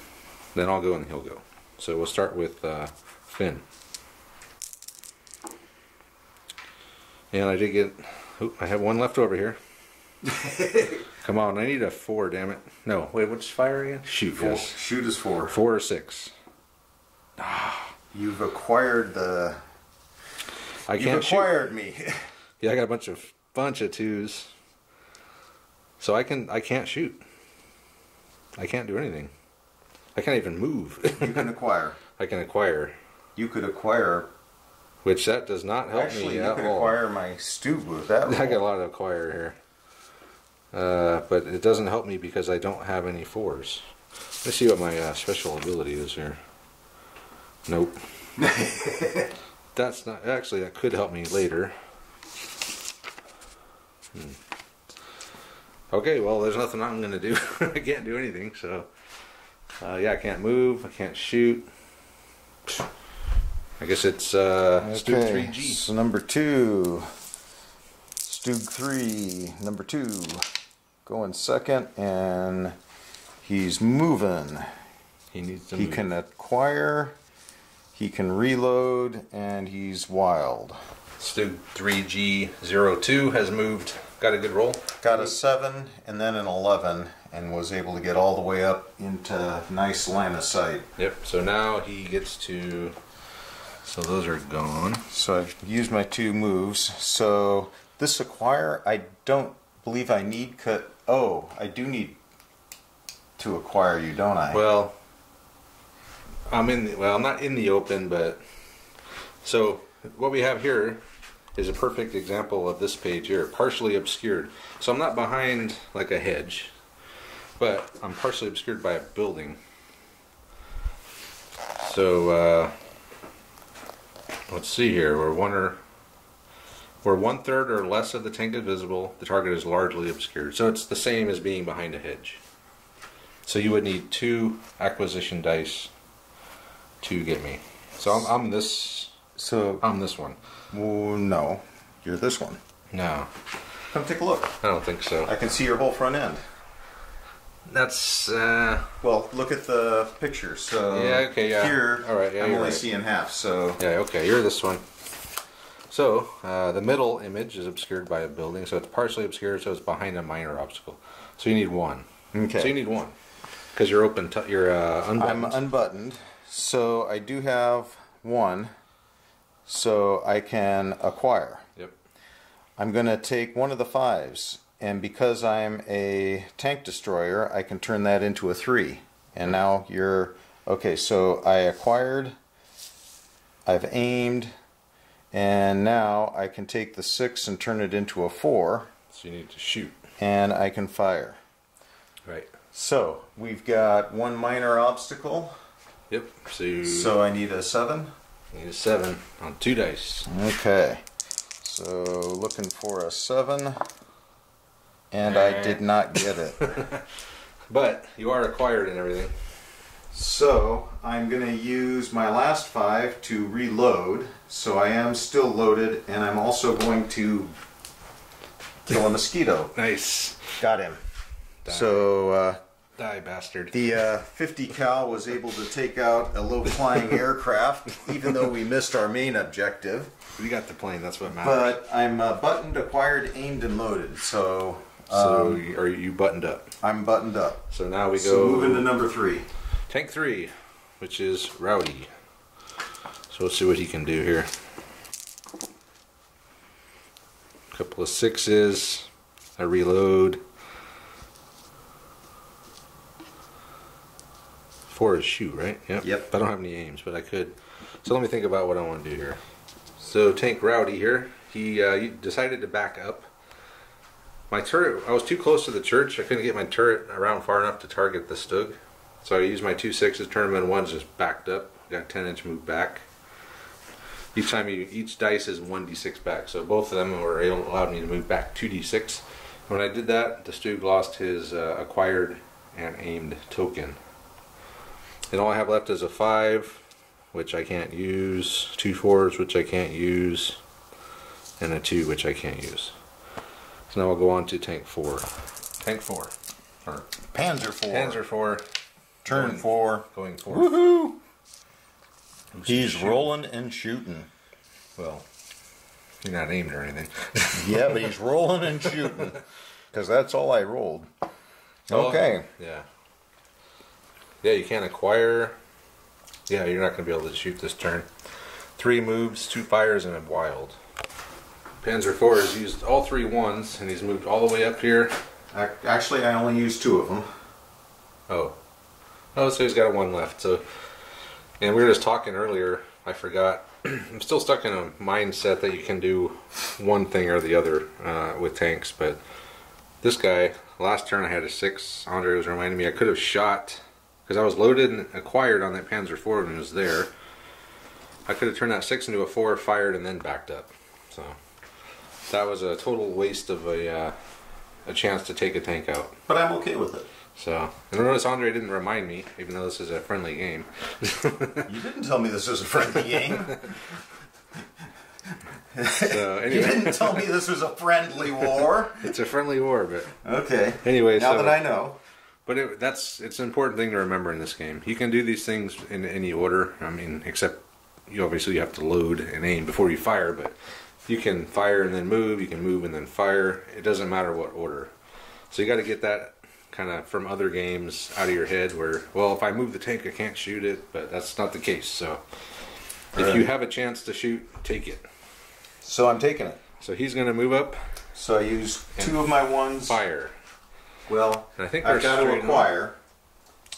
I'll go and he'll go. So we'll start with Finn. And I did get, I have 1 left over here. Come on, I need a 4, damn it. No, wait, what's fire again? Shoot, 4. yes. Shoot is 4. 4 or 6. You've acquired the... I can't You've acquired me. Yeah, I got a bunch of 2s. So I can't shoot. I can't do anything. I can't even move. You can acquire. I can acquire. You could acquire... Which that does not help me at all. Actually, you could acquire my Stug with that roll. I got a lot of acquire here. But it doesn't help me because I don't have any 4s. Let's see what my special ability is here. Nope. That's not... Actually, that could help me later. Okay, well, there's nothing I'm going to do. I can't do anything, so... yeah, I can't move. I can't shoot. I guess it's Stug 3G. So number 2. Stug 3. Number 2. Going second, and he's moving. He needs to move. He can acquire, he can reload, and he's wild. Stug 3G02 has moved. Got a good roll. Got a 7 and then an 11, and was able to get all the way up into nice line of sight. Yep, so now he gets to... So those are gone. So I've used my 2 moves. So this acquire, I don't believe I need cut. Oh, I do need to acquire you, don't I? Well, I'm not in the open, but so what we have here is a perfect example of this page here, partially obscured. So I'm not behind like a hedge, but I'm partially obscured by a building. So let's see here. We're 1/3 or less of the tank is visible. The target is largely obscured. So it's the same as being behind a hedge. So you would need 2 acquisition dice to get me. So I'm this. So I'm this one. Well, no, you're this one. No, Come take a look. I don't think so. I can see your whole front end. That's Well, look at the picture. So yeah, okay, yeah. Here, all right, yeah, I'm only right. seeing half. So Yeah, okay, you're this one. So the middle image is obscured by a building, so it's partially obscured, so it's behind a minor obstacle. So you need 1. okay. So you need 1 because you're open. You're unbuttoned. I'm unbuttoned, so I do have 1. So I can acquire. Yep. I'm going to take one of the 5s, and because I'm a tank destroyer, I can turn that into a 3. And now you're okay. So I acquired. I've aimed. And now I can take the 6 and turn it into a 4. So you need to shoot. And I can fire. Right. So we've got 1 minor obstacle. Yep. So I need a 7. You need a 7 on 2 dice. Okay. So looking for a 7. And I did not get it. But you are acquired and everything. So I'm going to use my last 5 to reload. So I am still loaded, and I'm also going to kill a mosquito. Nice. Got him. Die. So Die, bastard. the 50 cal was able to take out a low-flying aircraft, even though we missed our main objective. We got the plane, that's what matters. But I'm buttoned, acquired, aimed, and loaded. So are you buttoned up? I'm buttoned up. So now we go... So moving to number 3. Tank 3, which is Rowdy. So let's see what he can do here. A couple of 6s. I reload. 4 is shoot, right? Yep. I don't have any aims, but I could. So let me think about what I want to do here. So Tank Rowdy here, he decided to back up. My turret, I was too close to the church. I couldn't get my turret around far enough to target the Stug. So I use my 2 6s, turn them in ones, just backed up. Got 10-inch move back. Each dice is 1d6 back, so both of them allowed me to move back 2d6. When I did that, the Stug lost his acquired and aimed token. And all I have left is a 5, which I can't use, 2 4s, which I can't use, and a 2, which I can't use. So now I'll go on to tank 4. Tank 4. Or Panzer 4. Panzer 4. Turn 4. Going 4. Woohoo! He's rolling and shooting. Well, you're not aimed or anything. Yeah, but he's rolling and shooting. Because that's all I rolled. Okay. Yeah. Yeah, you can't acquire. Yeah, you're not going to be able to shoot this turn. 3 moves, 2 fires, and a wild. Panzer 4 has used all 3 ones, and he's moved all the way up here. Actually, I only used 2 of them. Oh, so he's got a 1 left. So, and we were just talking earlier. I forgot. I'm still stuck in a mindset that you can do one thing or the other with tanks. But this guy, last turn I had a 6. Andre was reminding me I could have shot because I was loaded and acquired on that Panzer 4 and it was there. I could have turned that 6 into a 4, fired, and then backed up. So that was a total waste of a chance to take a tank out. But I'm okay with it. So, and notice Andre didn't remind me, even though this is a friendly game. You didn't tell me this was a friendly game. So, anyway. You didn't tell me this was a friendly war. It's a friendly war, but okay. Anyway, now that I know. But it's an important thing to remember in this game. You can do these things in any order. I mean, except you obviously have to load and aim before you fire, but you can fire and then move. You can move and then fire. It doesn't matter what order. So you got to get that kind of from other games out of your head where, well, if I move the tank I can't shoot it, but that's not the case. So if you have a chance to shoot, take it. So I'm taking it. So he's going to move up. So I use 2 of my ones. Fire. Well, and I think I've got to acquire.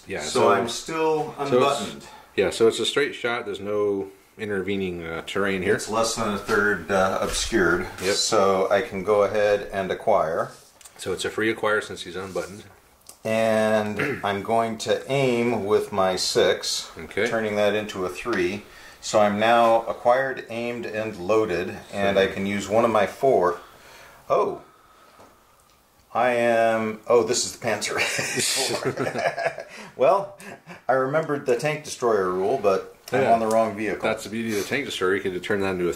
Yeah. So I'm still unbuttoned. So it's a straight shot. There's no intervening terrain here. It's less than a third obscured. Yep. So I can go ahead and acquire. So it's a free acquire since he's unbuttoned. And I'm going to aim with my 6, turning that into a 3. So I'm now acquired, aimed, and loaded, and I can use one of my 4. Oh, this is the Panzer 4. Well, I remembered the tank destroyer rule, but I'm on the wrong vehicle. That's the beauty of the tank destroyer. You could turn that into a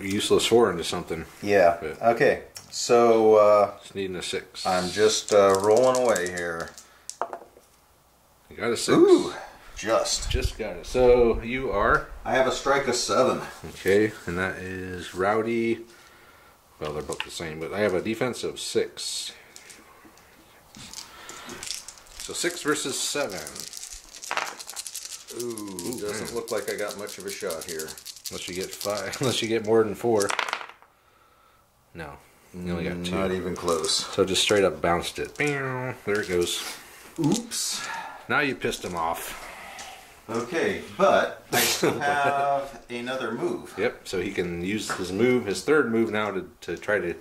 useless 4 into something. Yeah. But okay. So just needing a 6. I'm just rolling away here. You got a 6. Ooh, just got it. So you are. I have a strike of 7. Okay, and that is Rowdy. Well, they're both the same, but I have a defense of 6. So 6 versus 7. Ooh, doesn't look like I got much of a shot here. Unless you get 5. Unless you get more than 4. No. You only got 2. Not even close. So just straight up bounced it. There it goes. Oops. Now you pissed him off. Okay, but I still have another move. Yep, so he can use his move, his third move now to try to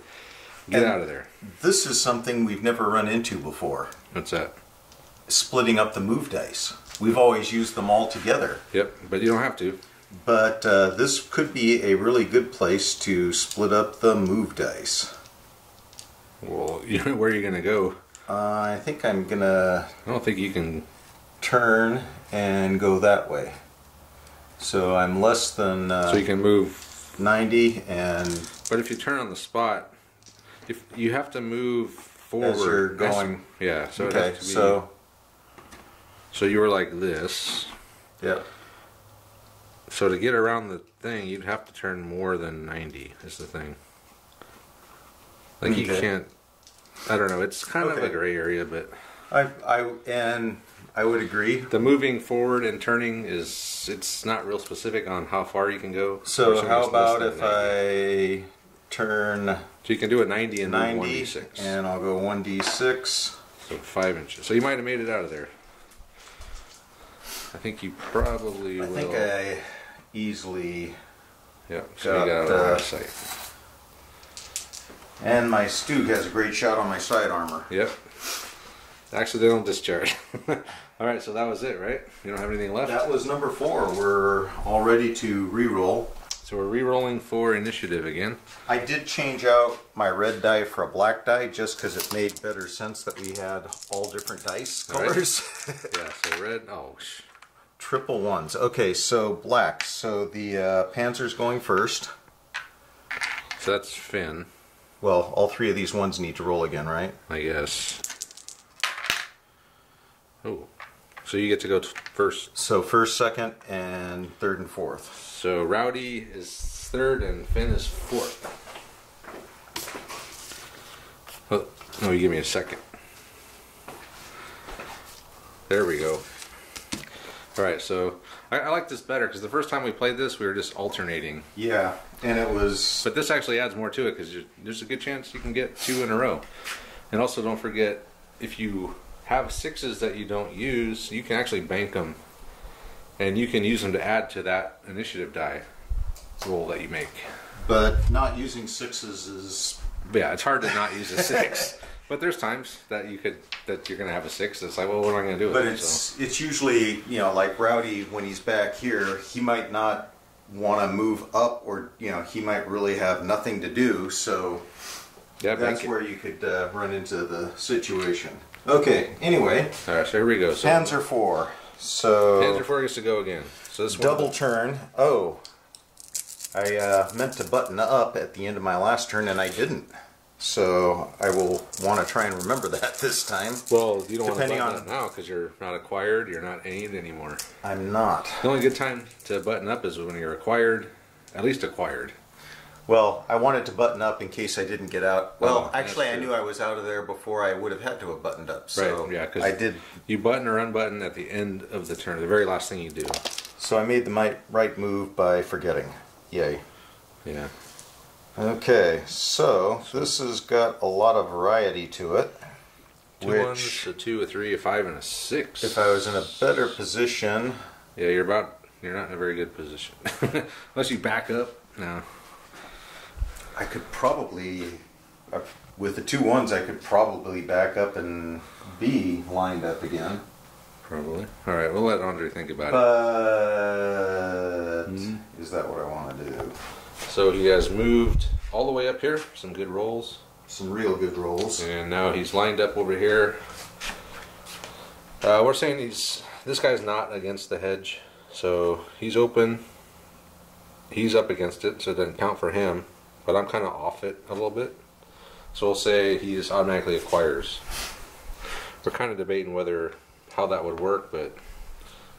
get out of there. This is something we've never run into before. What's that? Splitting up the move dice. We've always used them all together. Yep, but you don't have to. But this could be a really good place to split up the move dice. Well, where are you going to go? I think I'm going to... I don't think you can... turn and go that way. So I'm less than... so you can move... 90 and... But if you turn on the spot, if you have to move forward... As you're going... Yeah, so okay, it has to be... So you were like this. Yep. So to get around the thing, you'd have to turn more than 90, is the thing. Like you can't... I don't know, it's kind of a gray area, but... I would agree. The moving forward and turning it's not real specific on how far you can go. So how about if I turn... So you can do a 90 and 90, 1d6. And I'll go 1d6. So 5 inches. So you might have made it out of there. I think you probably will. I think I easily... Yep, so you got out of line of sight. And my Stug has a great shot on my side armor. Yep. Accidental discharge. Alright, so that was it, right? You don't have anything left? That was number 4. We're all ready to re-roll. So we're re-rolling for initiative again. I did change out my red die for a black die just because it made better sense that we had all different dice colors. Right. Yeah, so red. Oh, triple ones. Okay, so black. So the Panzer's going first. So that's Finn. Well, all 3 of these ones need to roll again, right? I guess. Oh, so you get to go first. So first, second, and third and fourth. So Rowdy is third and Finn is fourth. Oh, no, you give me a second. There we go. Alright, so I like this better because the first time we played this we were just alternating. Yeah, and it was... But this actually adds more to it because there's a good chance you can get 2 in a row. And also don't forget, if you have 6s that you don't use, you can actually bank them. And you can use them to add to that initiative die roll that you make. But not using 6s is... Yeah, it's hard to not use a 6. But there's times that you're gonna have a 6. It's like, well, what am I gonna do with it? But it's usually, you know, like Rowdy when he's back here, he might not want to move up, or you know, he might really have nothing to do. So yeah, that's where you could run into the situation. Okay. Anyway. All right. So here we go. So Panzer 4. So Panzer 4 gets to go again. So this double turn. Oh, I meant to button up at the end of my last turn, and I didn't. So I will want to try and remember that this time. Well, you don't want to Depending button on up now because you're not acquired, you're not aimed anymore. I'm not. The only good time to button up is when you're acquired, at least acquired. Well, I wanted to button up in case I didn't get out. Well, Oh, actually, I true. knew I was out of there before I would have had to have buttoned up. So Right, yeah, because I did. You button or unbutton at the end of the turn, the very last thing you do. So I made the right move by forgetting. Yay. Yeah. Okay, so this has got a lot of variety to it. 2 which, 1s, a 2, a 3, a 5, and a 6. if I was in a better position... Yeah, you're not in a very good position. Unless you back up. No. I could probably, with the 2 1s, I could probably back up and be lined up again. Probably. Alright, we'll let Andre think about it. But is that what I want to do? So he has moved all the way up here. Some good rolls. Some real good rolls. And now he's lined up over here. We're saying this guy's not against the hedge. So he's open. He's up against it, so it doesn't count for him. But I'm kind of off it a little bit. So we'll say he just automatically acquires. We're kind of debating how that would work, but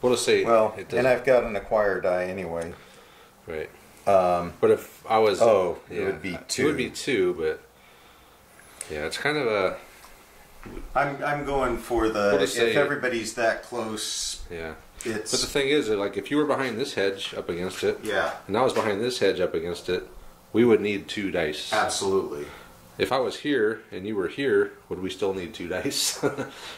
we'll just say Well, it doesn't. and I've got an acquire die anyway. Right. But if I was... it would be 2. It would be 2, but... Yeah, it's kind of a... I'm going for the... We'll just say- if everybody's that close, Yeah. it's... But the thing is, that, like, if you were behind this hedge up against it, yeah, and I was behind this hedge up against it, we would need 2 dice. absolutely. If I was here and you were here, would we still need 2 dice?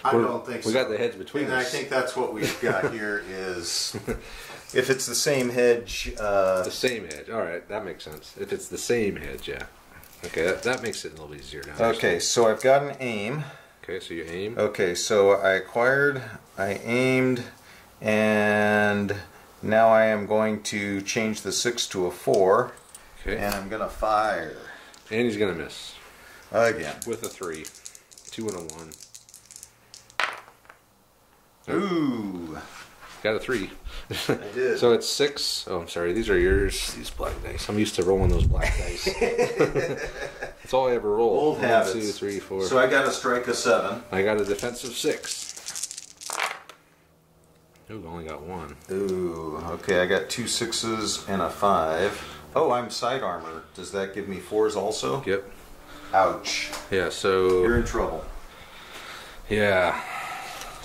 I don't think so. We got the hedge between And us. I think that's what we've got here is... If it's the same hedge... The same hedge. Alright, that makes sense. If it's the same hedge, yeah. Okay, that makes it a little easier now. Okay, so I've got an aim. Okay, so you aim. Okay, so I acquired, I aimed, and now I am going to change the 6 to a 4. Okay. And I'm going to fire. And he's going to miss. Again. With a 3. 2 and a 1. Ooh. Got a 3. I did. So it's 6. Oh, I'm sorry. These are yours. These black dice. I'm used to rolling those black dice. That's all I ever roll. Old 1, habits. 2, 3, 4. So I got to strike a 7. I got a defensive 6. Ooh, I only got 1. Ooh. Okay, I got 2 6s and a 5. Oh, I'm side armor. Does that give me 4s also? Yep. Ouch. Yeah, so... You're in trouble. Yeah.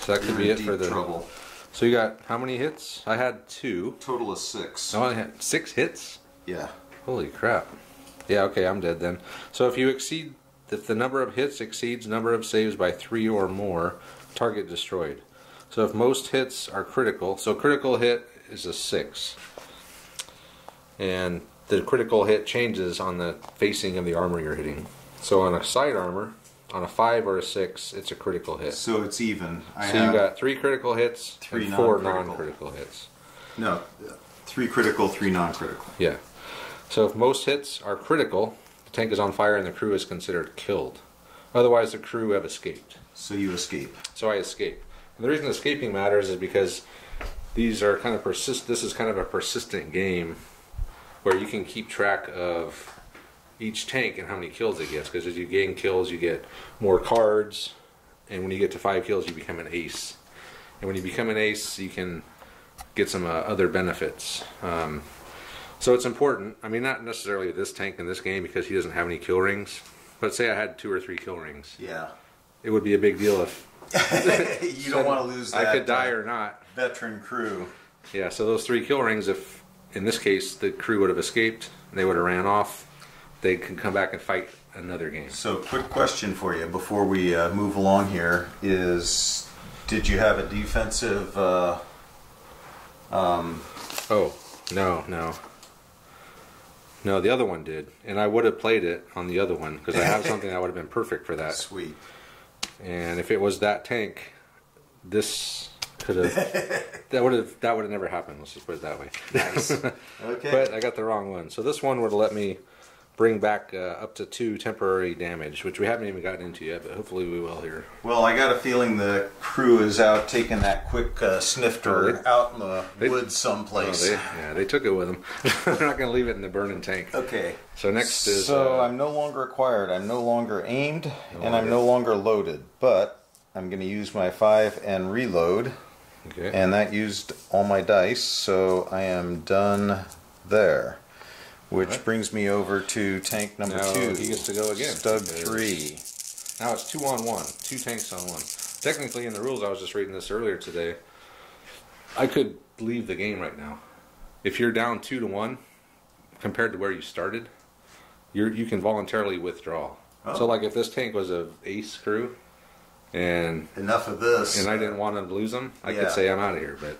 So that could be You're in it for deep the... trouble. So you got how many hits? I had 2. Total of 6. Oh, I had 6 hits? Yeah. Holy crap. Yeah, okay, I'm dead then. So if the number of hits exceeds number of saves by 3 or more, target destroyed. So if most hits are critical, so critical hit is a 6. And the critical hit changes on the facing of the armor you're hitting. So on a side armor, On a 5 or a 6, it's a critical hit. So it's even. So you got 3 critical hits and 4 non-critical hits. No, 3 critical, 3 non-critical. Yeah. So if most hits are critical, the tank is on fire and the crew is considered killed. Otherwise, the crew have escaped. So you escape. So I escape. And the reason escaping matters is because these are kind of this is kind of a persistent game where you can keep track of each tank and how many kills it gets, because as you gain kills you get more cards, and when you get to 5 kills you become an ace, and when you become an ace you can get some other benefits. So it's important. I mean, not necessarily this tank in this game because he doesn't have any kill rings, but say I had 2 or 3 kill rings. Yeah. It would be a big deal if you don't want to lose that. I could die or not. Veteran crew. Yeah, so those 3 kill rings, if in this case the crew would have escaped, they would have ran off, they can come back and fight another game. So quick question for you before we move along here is, did you have a defensive... Oh, no. No, the other one did. And I would have played it on the other one because I have something that would have been perfect for that. Sweet. And if it was that tank, this could have... that would have never happened, let's just put it that way. Nice. Okay. But I got the wrong one. So this one would have let me bring back up to 2 temporary damage, which we haven't even gotten into yet, but hopefully we will here. Well, I got a feeling the crew is out taking that quick snifter out in the woods someplace. They took it with them. They're not going to leave it in the burning tank. Okay. So next is... So I'm no longer acquired, I'm no longer aimed, and I'm no longer loaded, but I'm going to use my 5 and reload. Okay. And that used all my dice, so I am done there. Which brings me over to tank number 2. He gets to go again. Stug 3. Now it's 2 on 1. 2 tanks on 1. Technically, in the rules, I was just reading this earlier today, I could leave the game right now. If you're down 2 to 1, compared to where you started, you can voluntarily withdraw. Oh. So, like, if this tank was a ace crew, and enough of this, and I didn't want to lose them, I could say I'm out of here. But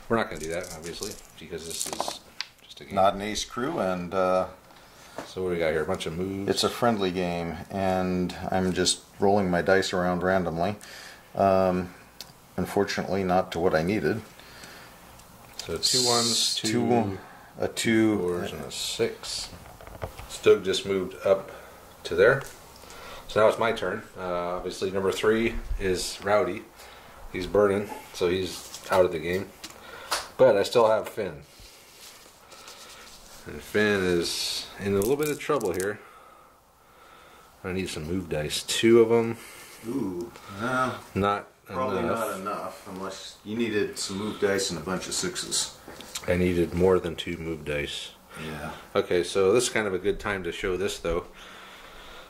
we're not going to do that, obviously, because this is just a game. Not an ace crew, and so what do we got here? A bunch of moves. It's a friendly game, and I'm just rolling my dice around randomly. Unfortunately, not to what I needed. So 2 1s, 2 4s, and a 6. Stug just moved up to there. So now it's my turn. Obviously, number 3 is Rowdy. He's burning, so he's out of the game. But I still have Finn. And Finn is in a little bit of trouble here. I need some move dice. 2 of them. Ooh, not probably enough. not enough, unless you needed some move dice and a bunch of 6s. I needed more than 2 move dice. Yeah. Okay, so this is kind of a good time to show this, though.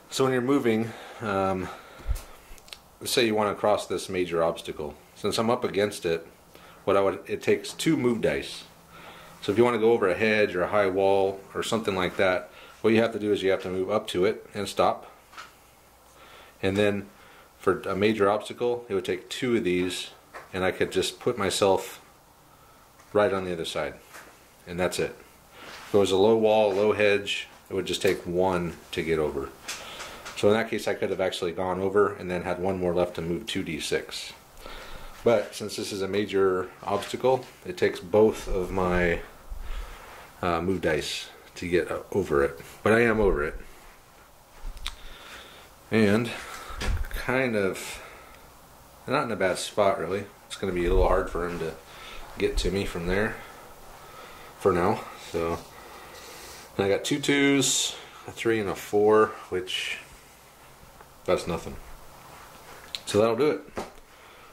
So when you're moving, let's say you want to cross this major obstacle. Since I'm up against it, it takes 2 move dice. So if you want to go over a hedge or a high wall or something like that, what you have to do is you have to move up to it and stop. And then for a major obstacle, it would take 2 of these, and I could just put myself right on the other side. And that's it. If it was a low wall, low hedge, it would just take 1 to get over. So in that case, I could have actually gone over and then had 1 more left to move 2d6. But since this is a major obstacle, it takes both of my move dice to get over it. But I am over it. And kind of not in a bad spot, really. It's going to be a little hard for him to get to me from there for now. So I got 2 2s, a 3, and a 4, which that's nothing. So that'll do it.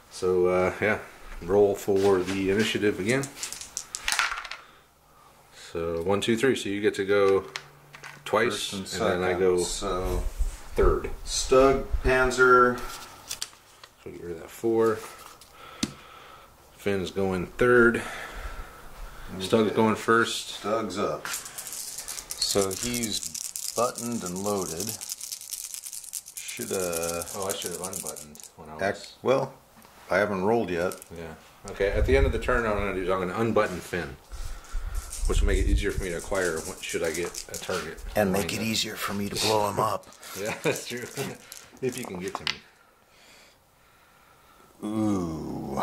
So yeah, roll for the initiative again. So 1 2 3. So you get to go twice, and then I go third. Stug, Panzer. So get rid of that 4. Finn's going third. Stug's going first. Stug's up. So he's buttoned and loaded. Should Oh, I should have unbuttoned when I was. Well, I haven't rolled yet. Yeah. Okay. At the end of the turn, what I'm going to do is I'm going to unbutton Finn, which will make it easier for me to acquire. Should I get a target? And make it easier for me to blow him up. Yeah, that's true. If you can get to me. Ooh.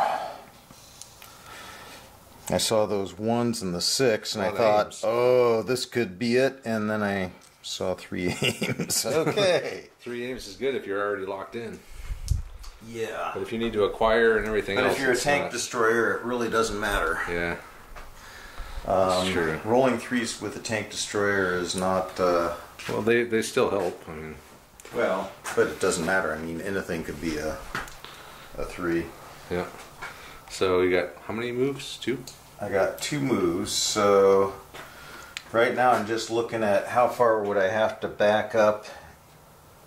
I saw those 1s and the 6, and I thought, aims. oh, this could be it. And then I saw 3 aims. Okay. 3 aims is good if you're already locked in. Yeah. But if you need to acquire and everything else, But if you're a tank destroyer, it really doesn't matter. Yeah. That's true. Rolling 3s with a tank destroyer is not. Well, they still help. I mean. Well, but it doesn't matter. I mean, anything could be a 3. Yeah. So you got how many moves? 2? I got 2 moves. So right now I'm just looking at how far would I have to back up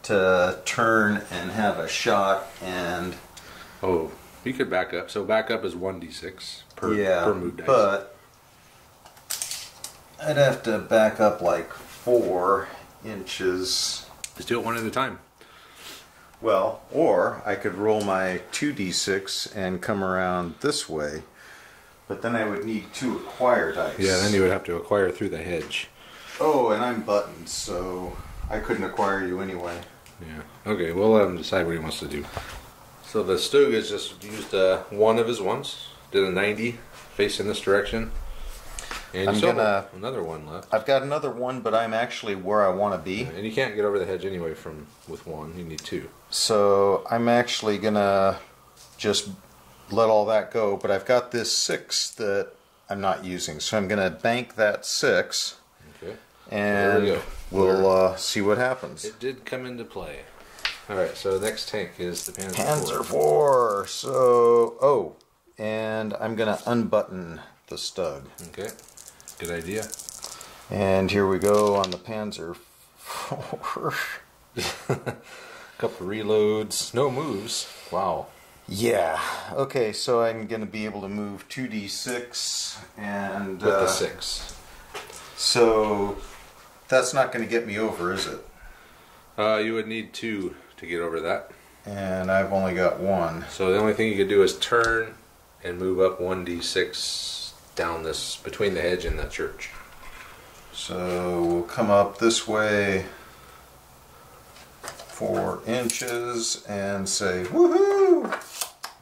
to turn and have a shot, and oh, you could back up. So back up is 1d6 per move dice. But I'd have to back up like 4 inches. Just do it one at a time. Well, or I could roll my 2d6 and come around this way, but then I would need 2 acquire dice. Yeah, then you would have to acquire through the hedge. Oh, and I'm buttoned, so I couldn't acquire you anyway. Yeah. Okay, we'll let him decide what he wants to do. So the Stug has just used one of his ones, did a 90 facing this direction. And I'm you still gonna have another one left. I've got another one, but I'm actually where I want to be. And you can't get over the hedge anyway with 1. You need 2. So I'm actually gonna just let all that go. But I've got this 6 that I'm not using, so I'm gonna bank that 6. Okay. And there we go. We'll see what happens. It did come into play. All right. So the next tank is the Panzer 4. So and I'm gonna unbutton the Stug. Okay. Good idea. And here we go on the Panzer 4. Couple reloads, no moves. Wow. Yeah. Okay, so I'm going to be able to move 2d6 and With the 6. So that's not going to get me over, is it? You would need 2 to get over that. And I've only got 1. So the only thing you could do is turn and move up 1d6 down this between the hedge and the church. So we'll come up this way 4 inches and say woohoo!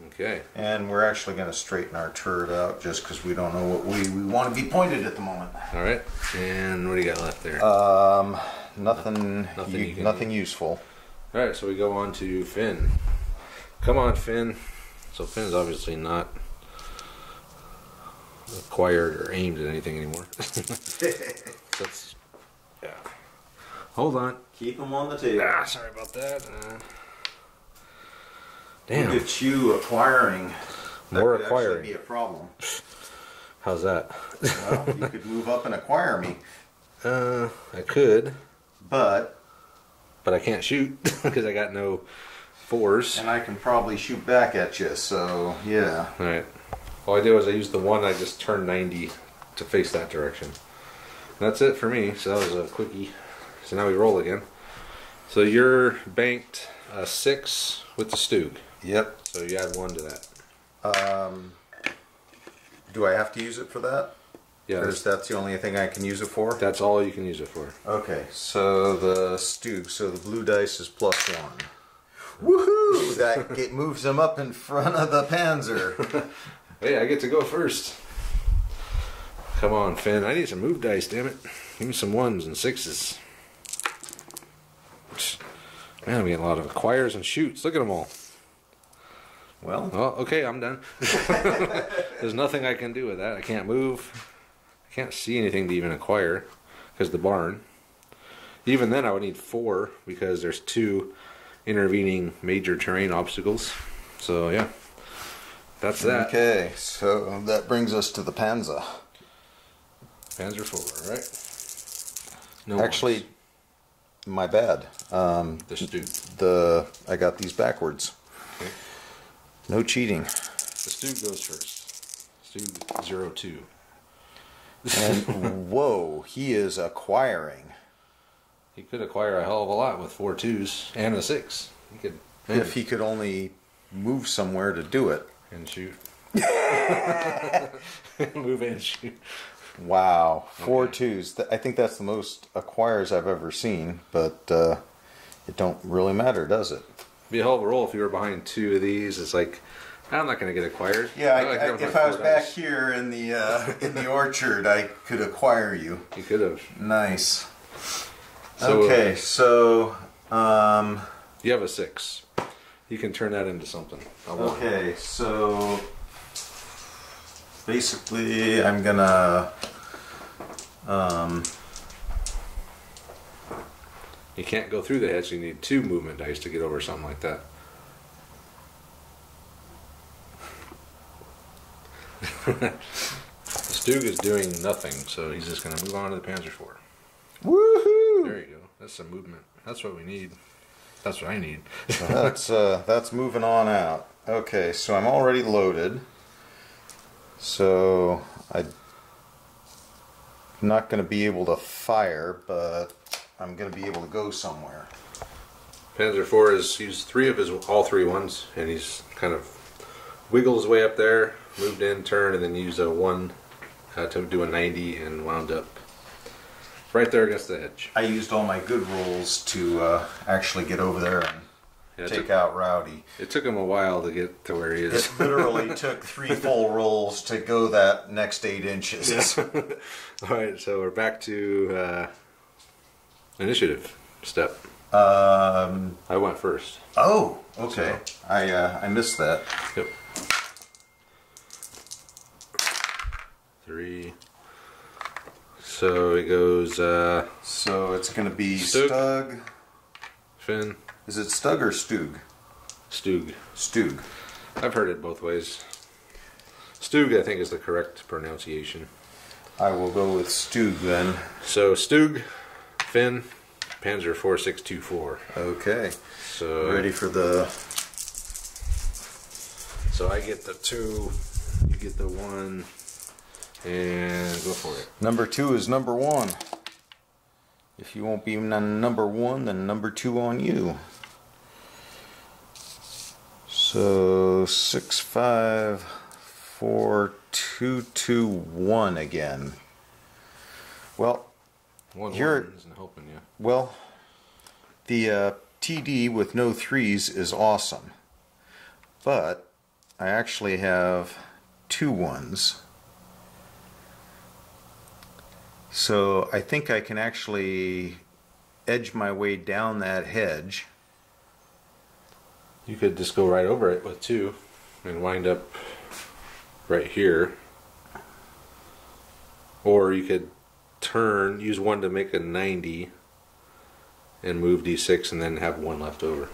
Okay. And we're actually going to straighten our turret out just because we don't know what we want to be pointed at the moment. All right. And what do you got left there? Nothing useful. All right. So we go on to Finn. Come on, Finn. So Finn's obviously not acquired or aimed at anything anymore. That's yeah. Hold on. Keep them on the table. Sorry about that. Damn. Look at you acquiring. More that could acquiring. actually be a problem. How's that? Well, you could move up and acquire me. I could, but I can't shoot because I got no 4s. And I can probably shoot back at you. So yeah. All right. All I did was I used the 1. I just turned 90 to face that direction. And that's it for me. So that was a quickie. So now we roll again. So you're banked 6 with the Stug. Yep. So you add 1 to that. Do I have to use it for that? Yeah. Or is that the only thing I can use it for? That's all you can use it for. Okay. So the Stug. So the blue dice is +1. Woohoo! That moves them up in front of the Panzer. Hey, I get to go first. Come on, Finn. I need some move dice, damn it. Give me some 1s and 6s. Man, we get a lot of acquires and shoots. Look at them all. Well, okay, I'm done. There's nothing I can do with that. I can't move. I can't see anything to even acquire because the barn. Even then, I would need 4 because there's 2 intervening major terrain obstacles. So, yeah. That's that. Okay, so that brings us to the Panzer. Panzer 4, right? No Actually, ones. my bad. The Stug. I got these backwards. Okay. No cheating. The Stug goes first. Stug 02. And whoa, he is acquiring. He could acquire a hell of a lot with 4 2s and a 6. He could. If he could only move somewhere to do it. And shoot. Move and shoot. Wow, 4 2s. I think that's the most acquires I've ever seen, but it don't really matter, does it? Be a hell of a roll if you were behind 2 of these. It's like, I'm not going to get acquired. Yeah, if I was back here in the orchard, I could acquire you. You could have. Nice. So, okay, so you have a 6. You can turn that into something. Okay, so basically, I'm gonna. You can't go through the hedge. You need 2 movement dice to get over something like that. Stug is doing nothing, so he's just going to move on to the Panzer IV. Woohoo! There you go. That's some movement. That's what we need. That's what I need. So that's moving on out. Okay, so I'm already loaded. So I'm not going to be able to fire, but I'm going to be able to go somewhere. Panzer IV has used 3 of his all 3 ones, and he's kind of wiggled his way up there, moved in, turned, and then used a 1 to do a 90 and wound up right there against the edge. I used all my good rolls to actually get over there and take out Rowdy. It took him a while to get to where he is. It literally took 3 full rolls to go that next 8 inches. Yeah. Alright, so we're back to initiative step. I went first. Oh, okay. So. I missed that. Yep. 3. So it goes. So it's going to be Stug. Finn. Is it Stug or Stug? Stug. Stug. I've heard it both ways. Stug, I think, is the correct pronunciation. I will go with Stug then. So Stug, Finn, Panzer 4624. Okay. So ready for the. So I get the 2, you get the 1, and go for it. Number 2 is number 1. If you won't be number 1, then number 2 on you. So 6, 5, 4, 2, 2, 1 again. Well, here isn't helping you. Well, the TD with no 3s is awesome, but I actually have 2 1s. So I think I can actually edge my way down that hedge. You could just go right over it with 2 and wind up right here. Or you could turn, use 1 to make a 90 and move D6 and then have 1 left over.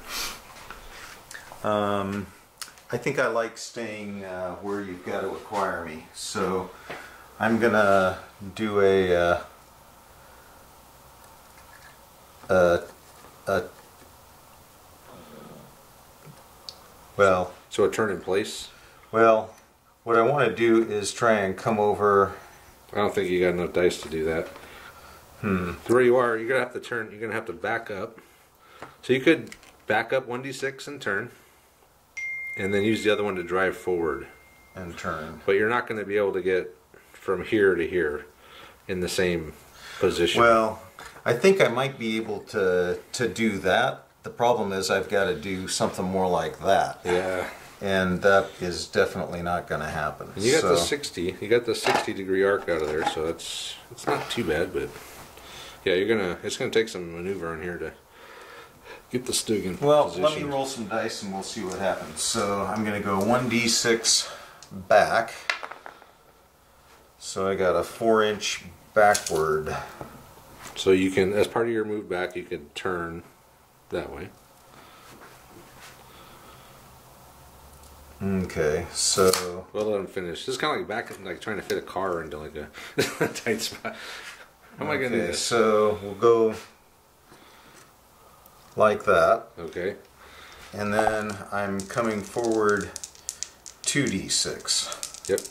I think I like staying where you've got to acquire me. So I'm gonna do a well. So a turn in place? Well, what I want to do is try and come over. I don't think you got enough dice to do that. Where you are, you're gonna have to turn. You're gonna have to back up. So you could back up 1d6 and turn, and then use the other one to drive forward and turn. But you're not going to be able to get from here to here in the same position. Well, I think I might be able to do that. The problem is I've got to do something more like that. Yeah. And that is definitely not going to happen. And you got the 60. You got the 60-degree arc out of there, so it's not too bad. But yeah, it's gonna take some maneuvering here to get the Stug in position. Let me roll some dice and we'll see what happens. So I'm going to go 1d6 back. So I got a 4-inch backward. So you can, as part of your move back, you could turn that way. Okay, so we'll let him finish. This is kind of like trying to fit a car into like a tight spot. How am I going to do this? So we'll go like that. Okay. And then I'm coming forward 2d6. Yep.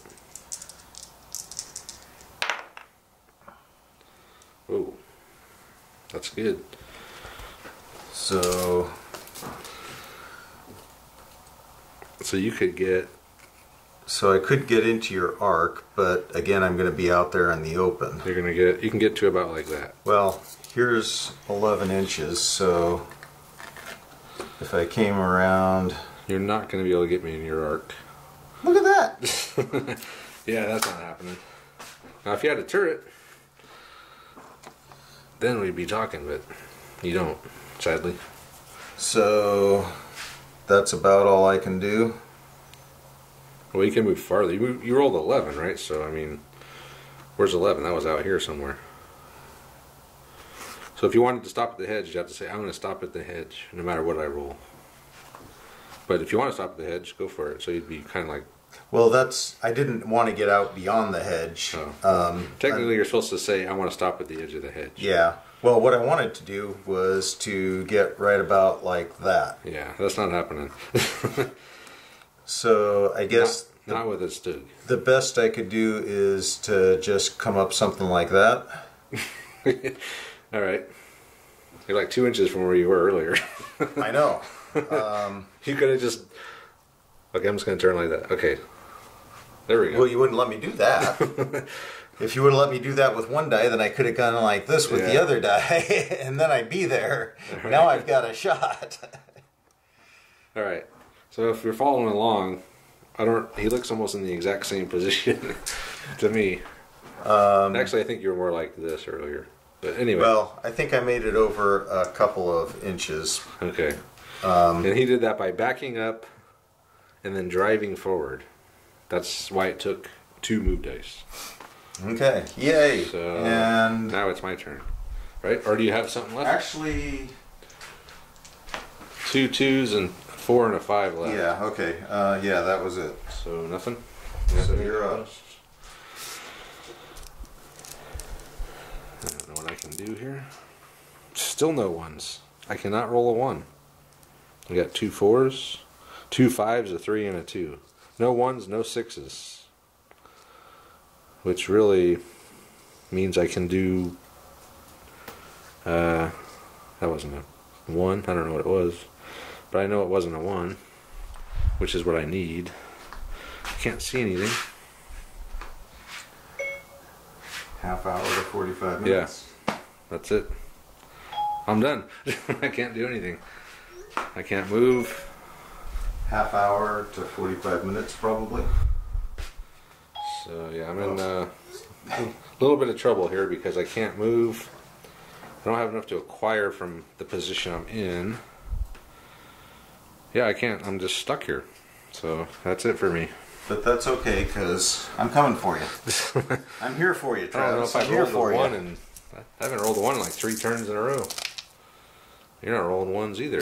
Oh, that's good. So you could get. So I could get into your arc, but again, I'm going to be out there in the open. You're going to get. You can get to about like that. Well, here's 11 inches, so if I came around... You're not going to be able to get me in your arc. Look at that! Yeah, that's not happening. Now, if you had a turret, then we'd be talking, but you don't, sadly. So, that's about all I can do. Well, you can move farther. You rolled 11, right? So, I mean, where's 11? That was out here somewhere. So if you wanted to stop at the hedge, you have to say, I'm going to stop at the hedge, no matter what I roll. But if you want to stop at the hedge, go for it. So you'd be kind of like... Well, I didn't want to get out beyond the hedge. Oh. Technically, you're supposed to say, I want to stop at the edge of the hedge. Yeah. Well, what I wanted to do was to get right about like that. Yeah, that's not happening. So I guess... Not with a Stug. The best I could do is to just come up something like that. All right. You're like 2 inches from where you were earlier. I know. You could have just... Okay, I'm just going to turn like that. Okay. There we go. Well, you wouldn't let me do that. If you would have let me do that with one die, then I could have gone like this with the other die, and then I'd be there. Right. Now I've got a shot. All right. So if you're following along, he looks almost in the exact same position to me. Actually, I think you were more like this earlier. But anyway. Well, I think I made it over a couple of inches. Okay. And he did that by backing up and then driving forward. That's why it took 2 move dice. Okay. Yay. So and now it's my turn. Right? Or do you have something left? Actually... 2 2s and 4 and a 5 left. Yeah, okay. Yeah, that was it. So nothing? So you're up. I don't know what I can do here. Still no 1s. I cannot roll a 1. We got 2 4s, 2 5s, a 3, and a 2. No 1s, no 6s. Which really means I can do... that wasn't a 1. I don't know what it was. But I know it wasn't a 1. Which is what I need. I can't see anything. Half hour to 45 minutes. Yeah, that's it. I'm done. I can't do anything. I can't move. Half hour to 45 minutes probably. So yeah, I'm in a little bit of trouble here because I can't move. I don't have enough to acquire from the position I'm in. Yeah, I can't. I'm just stuck here. So that's it for me. But that's okay, because I'm coming for you. I'm here for you, Travis. I don't know if I've rolled a 1 and I haven't rolled a 1 in like 3 turns in a row. You're not rolling 1s either.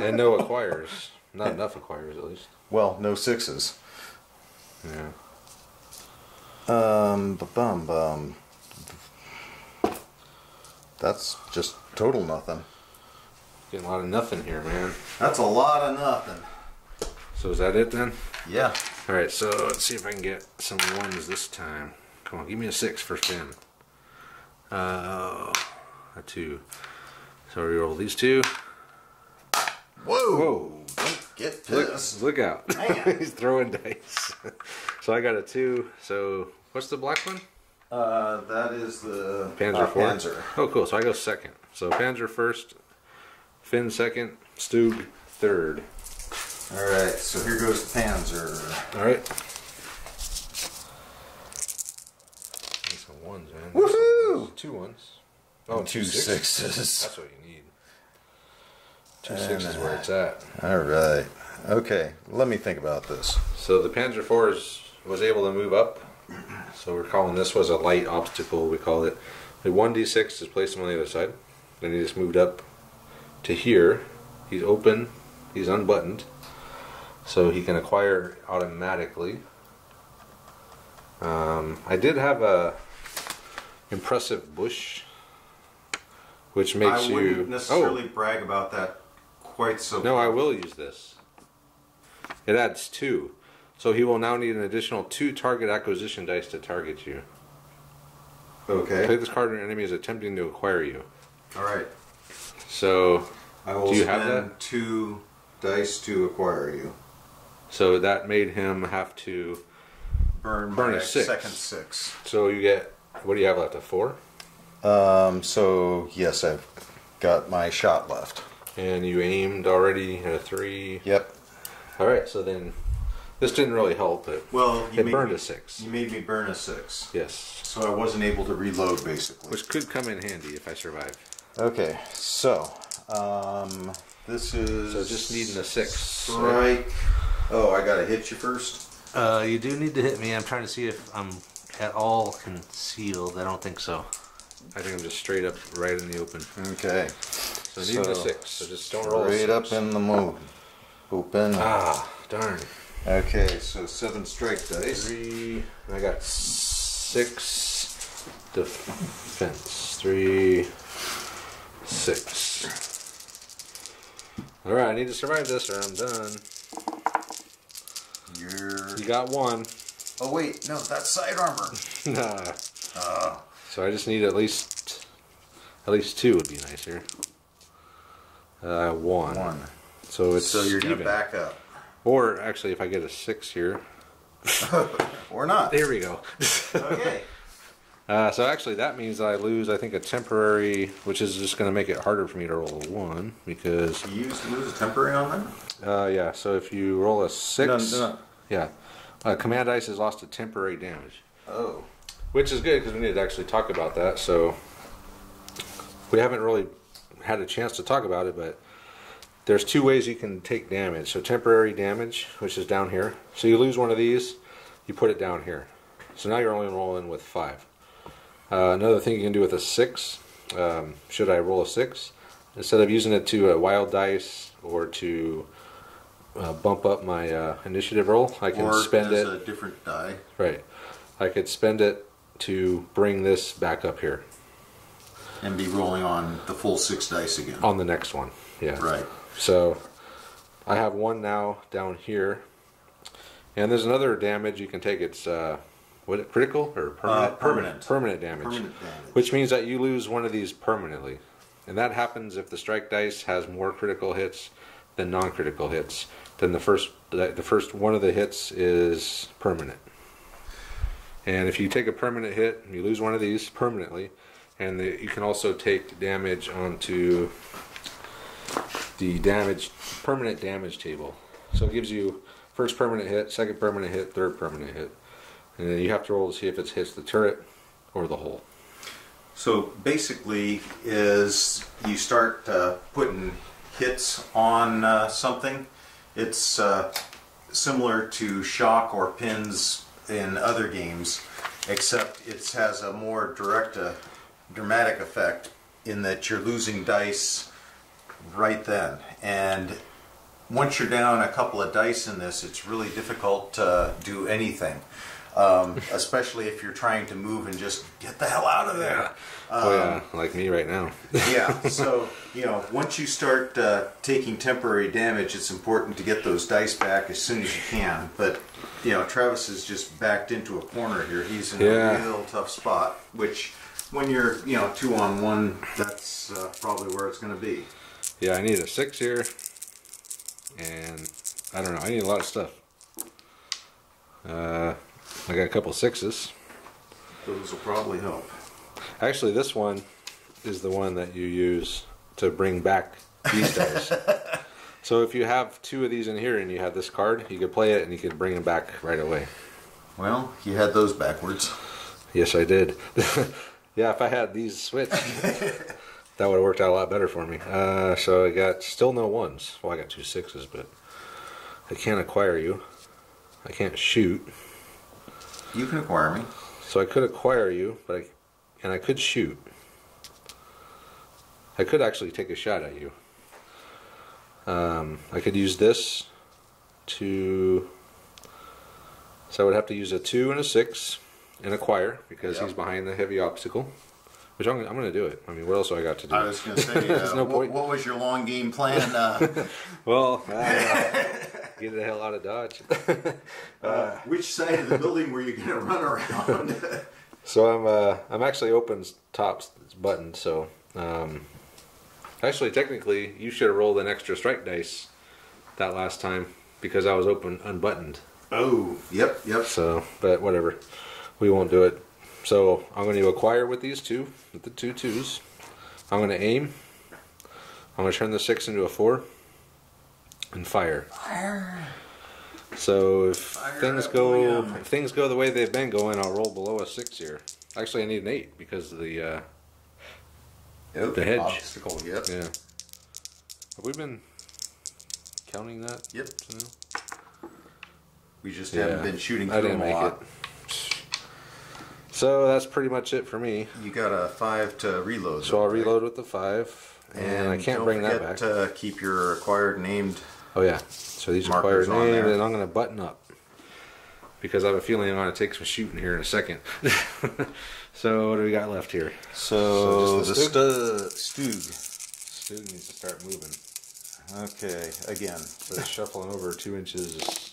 And no acquires. Not enough acquires, at least. Well, no 6s. Yeah. That's just total nothing. Getting a lot of nothing here, man. That's a lot of nothing. So is that it then? Yeah. Alright, so let's see if I can get some 1s this time. Come on, give me a 6 for spin. A 2. So we roll these 2. Whoa! Whoa! Don't get pissed. Look out. He's throwing dice. So I got a 2. So what's the black one? That is the Panzer 4. Panzer. Oh, cool. So I go second. So Panzer first, Finn second, Stug third. Alright, so here goes the Panzer. Alright. Need some 1s, man. Woohoo! 2 1s. Oh, 2 6s. That's what you need. 2 6s is where it's at. Alright. Okay, let me think about this. So the Panzer IV was able to move up. So we're calling this was a light obstacle, we call it. The 1d6 is placed him on the other side. Then he just moved up to here. He's open. He's unbuttoned. So he can acquire automatically. I did have a impressive bush, which makes you... I wouldn't necessarily brag about that quite so... No, I will use this. It adds 2. So he will now need an additional 2 target acquisition dice to target you. Okay. Play this card when an enemy is attempting to acquire you. Alright. So, I will do you spend have that? 2 dice to acquire you. So that made him have to burn a 6. Second 6. So you get, what do you have left, a 4? So yes, I've got my shot left. And you aimed already at a 3. Yep. Alright, so then this didn't really help, but it burned a 6. You made me burn a 6. Yes. So I wasn't able to reload, basically. Which could come in handy if I survive. Okay, so this is... So just needing a 6. Strike. Oh, I gotta hit you first? You do need to hit me. I'm trying to see if I'm at all concealed. I don't think so. I think I'm just straight up right in the open. Okay. So needing a 6. So just don't roll a 6. Straight up in the move. Open. Ah, darn. Okay, so 7 strike dice. 3. I got 6 defense. 3, 6. Alright, I need to survive this or I'm done. You got 1. Oh wait, no, that's side armor. Nah. So I just need at least 2 would be nice here. 1. So it's you're even. gonna back up. Or actually, if I get a 6 here. Or not. There we go. Okay. So actually, that means I lose, I think, a temporary, which is just going to make it harder for me to roll a 1 because. You used to lose a temporary on them? Yeah. So if you roll a 6, No. yeah, command dice has lost a temporary damage. Oh. Which is good because we need to actually talk about that. So we haven't really had a chance to talk about it, but there's 2 ways you can take damage. So temporary damage, which is down here. So you lose one of these, you put it down here. So now you're only rolling with 5. Another thing you can do with a 6, should I roll a 6? Instead of using it to wild dice or to bump up my initiative roll, I can spend it. Or as a different die. Right. I could spend it to bring this back up here. And be rolling on the full 6 dice again. On the next one, yeah. Right. So I have 1 now down here. And there's another damage you can take. It's critical or permanent? Permanent damage. Permanent damage. Which means that you lose one of these permanently. And that happens if the strike dice has more critical hits than non-critical hits. Then the first one of the hits is permanent. And if you take a permanent hit, you lose one of these permanently. And you can also take damage onto the permanent damage table. So it gives you first permanent hit, second permanent hit, third permanent hit. And then you have to roll to see if it hits the turret or the hull. So basically is you start putting hits on something. It's similar to shock or pins in other games, except it has a more dramatic effect in that you're losing dice right then. And once you're down a couple of dice in this, it's really difficult to do anything. Especially if you're trying to move and just get the hell out of there. Yeah, like me right now. Yeah, so, once you start taking temporary damage, it's important to get those dice back as soon as you can. But, Travis is just backed into a corner here. He's in a real tough spot, which when you're, 2-on-1, that's probably where it's going to be. Yeah, I need a 6 here. And, I don't know, I need a lot of stuff. I got a couple 6s. Those will probably help. Actually, this one is the one that you use to bring back these dice. So if you have 2 of these in here and you have this card, you could play it and you could bring them back right away. Well, you had those backwards. Yes, I did. Yeah, if I had these switched, that would have worked out a lot better for me. So I got still no 1s. Well, I got 2 6s, but I can't acquire you. I can't shoot. You can acquire me. So I could acquire you, but I could shoot. I could actually take a shot at you. I could use this to... So I would have to use a 2 and a 6 and acquire because he's behind the heavy obstacle. Which I'm going to do it. I mean, what else do I got to do? I was going to say, There's no point. What was your long game plan? Well, get the hell out of Dodge. Which side of the building were you going to run around? So I'm actually open top button. So actually, technically, you should have rolled an extra strike dice that last time because I was open unbuttoned. Oh, yep. So, but whatever, we won't do it. So I'm going to acquire with these 2, with the 2 2s. I'm going to aim I'm going to turn the 6 into a 4 and fire. Fire. So if Fire things at go William. if things go the way they've been going, I'll roll below a 6 here. Actually, I need an 8 because of the hedge. Obstacle, yep. Yeah. Have we been counting that? Yep. No? We just haven't been shooting I through didn't them a make lot. it. So that's pretty much it for me. You got a 5 to reload. So I'll reload with the 5, and I can't bring that back. Don't forget to keep your acquired named. Oh yeah. So these markers acquired on named, there. and I'm going to button up because I have a feeling I'm going to take some shooting here in a second. So what do we got left here? So just the the Stug. Stug needs to start moving. Okay, again. So shuffling over 2 inches is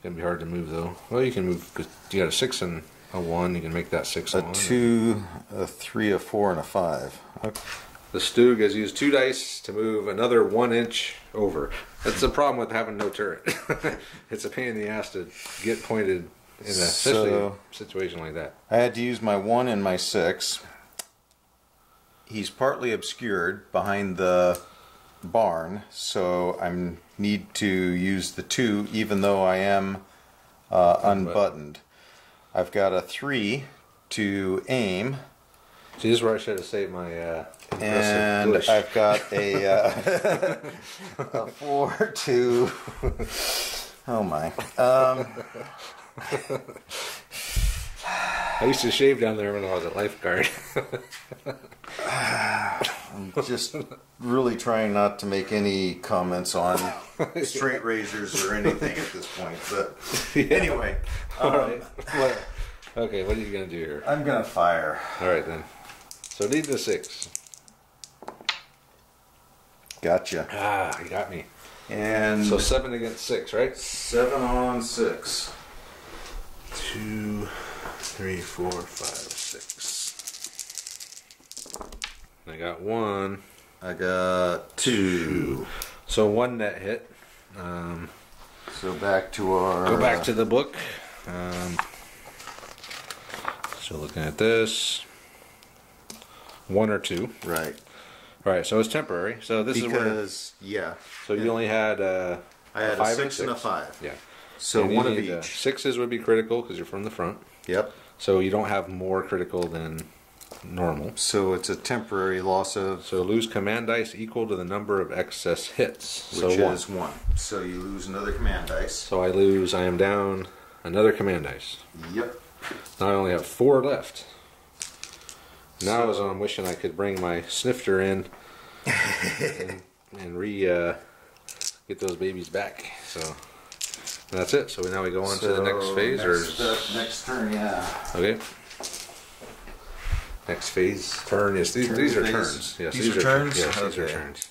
gonna be hard to move though. Well, you can move because you got a 6 and a 1. You can make that 6 and A 1. 2, a 3, a 4, and a 5. Okay. The Stug has used 2 dice to move another 1 inch over. That's the problem with having no turret. It's a pain in the ass to get pointed in especially a situation like that. I had to use my 1 and my 6. He's partly obscured behind the barn, so I need to use the 2 even though I am unbuttoned. I've got a 3 to aim. See, this is where I should have saved my And bush. I've got a 4 to... Oh my. I used to shave down there when I was a lifeguard. I'm just really trying not to make any comments on straight razors or anything at this point. But anyway, Alright. Okay, what are you going to do here? I'm going to fire. Alright then. So need the 6. Gotcha. Ah, you got me. And So 7 against 6, right? 7 on 6. 2, 3, 4, 5, 6. I got 1. I got 2. So 1 net hit. So back to our... Go back to the book. So looking at this. 1 or 2. Right. Alright, so it's temporary. So this is where... Because, yeah. So you only had I had a 5 6 and a 5. Yeah. So And you one of need, each. 6s would be critical because you're from the front. Yep. So you don't have more critical than normal. So it's a temporary loss of... So lose command dice equal to the number of excess hits. Which So 1. is 1. So you lose another command dice. So I am down another command dice. Yep. Now I only have 4 left. Now So- is I'm wishing I could bring my snifter in and get those babies back. So that's it. So now we go on to the next phase, next turn, yeah. Okay. Next phase turn is these are phase. turns. Yes, These are turns? Yes, these are Okay. turns.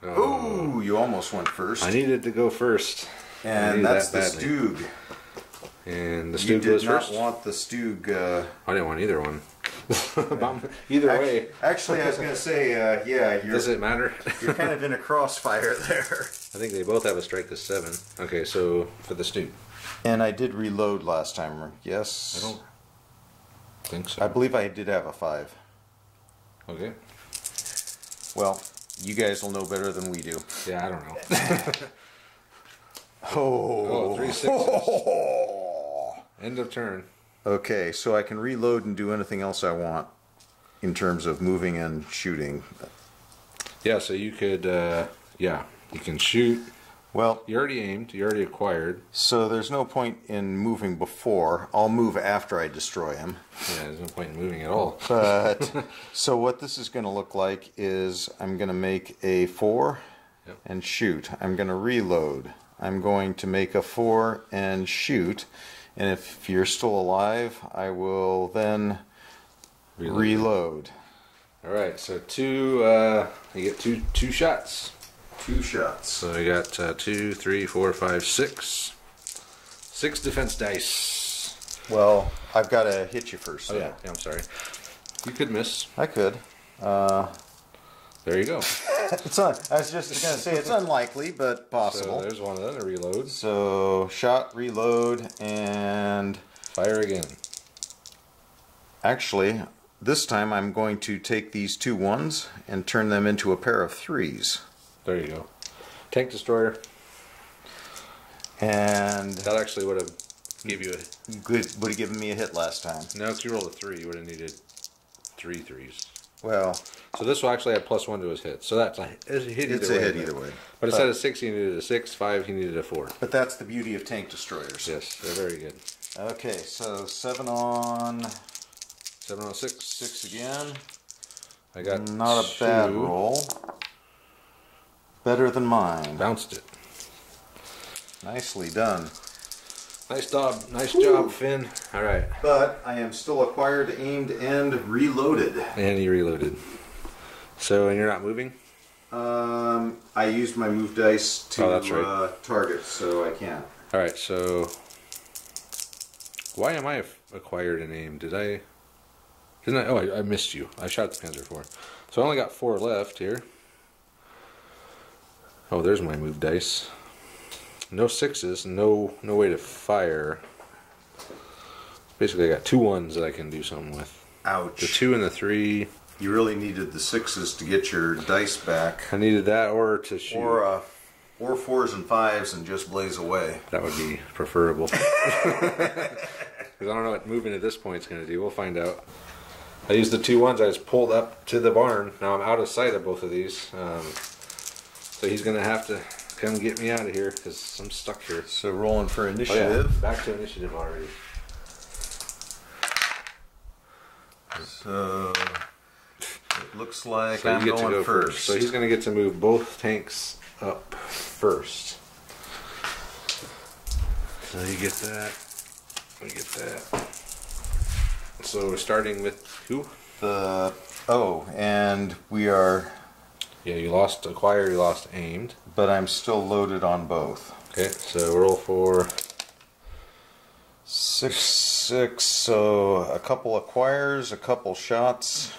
Ooh, you almost went first. I needed to go first. I And needed that's that the badly. Stug. And the You Stug did goes not first. want the Stug. I didn't want either one. Either way, Actually, I was going to say, yeah, does it matter? you're kind of in a crossfire there. I think they both have a strike to 7. Okay, so for the Stug. And I did reload last time, yes? I don't think so. I believe I did have a 5. Okay. Well, you guys will know better than we do. Yeah, I don't know. Oh, 3 6s. End of turn. Okay, so I can reload and do anything else I want in terms of moving and shooting. Yeah, so you could, you can shoot. Well, You already aimed. You already acquired. so there's no point in moving before. I'll move after I destroy him. Yeah, there's no point in moving at all. But so what this is going to look like is I'm going to make a 4 Yep. and shoot. I'm going to reload. I'm going to make a 4 and shoot. And if you're still alive, I will then reload. All right, so 2. You get two shots. 2 shots. So you got 2, 3, 4, 5, 6. 6 defense dice. Well, I've got to hit you first. Oh yeah, I'm sorry. You could miss. I could. There you go. I was just going to say it's unlikely, but So possible. there's one of them. A reload. So shot, reload, and Fire again. actually, this time I'm going to take these two ones and turn them into a pair of threes. There you go. Tank destroyer. And That actually would have gave you a... would have given me a hit last time. No, if you rolled a 3, you would have needed 3 threes. Well, so this will actually add +1 to his hit. So that's a hit it's either way. a hit either way. But instead of 6, he needed a 6. 5, he needed a 4. But that's the beauty of tank destroyers. Yes, they're very good. Okay, so 7 on 7 on 6. 6 again. I got not a bad roll. Better than mine. Bounced it. Nicely done. Nice job, Finn. All right. But I am still acquired, aimed, and reloaded. And he reloaded. So, and you're not moving? I used my move dice to that's right. target, so I can't. All right. So, why am I acquired and aimed? Didn't I? Oh, I missed you. I shot the Panzer 4. So I only got 4 left here. Oh, there's my move dice. No 6s, no way to fire. Basically, I got 2 1s that I can do something with. Ouch. The 2 and the 3. You really needed the 6s to get your dice back. I needed that or to shoot. Or 4s and 5s and just blaze away. That would be preferable. Because I don't know what moving at this point is going to do. We'll find out. I used the 2 1s. I just pulled up to the barn. Now I'm out of sight of both of these. So he's going to have to come get me out of here because I'm stuck here. So rolling for initiative. Oh, yeah. Back to initiative already. So it looks like So I'm you get going to go first. So he's going to get to move both tanks up first. So you get that. We get that. So we're starting with who? And we are... Yeah, you lost acquire, you lost aimed. But I'm still loaded on both. Okay, so roll for 6, 6, so a couple acquires, a couple shots.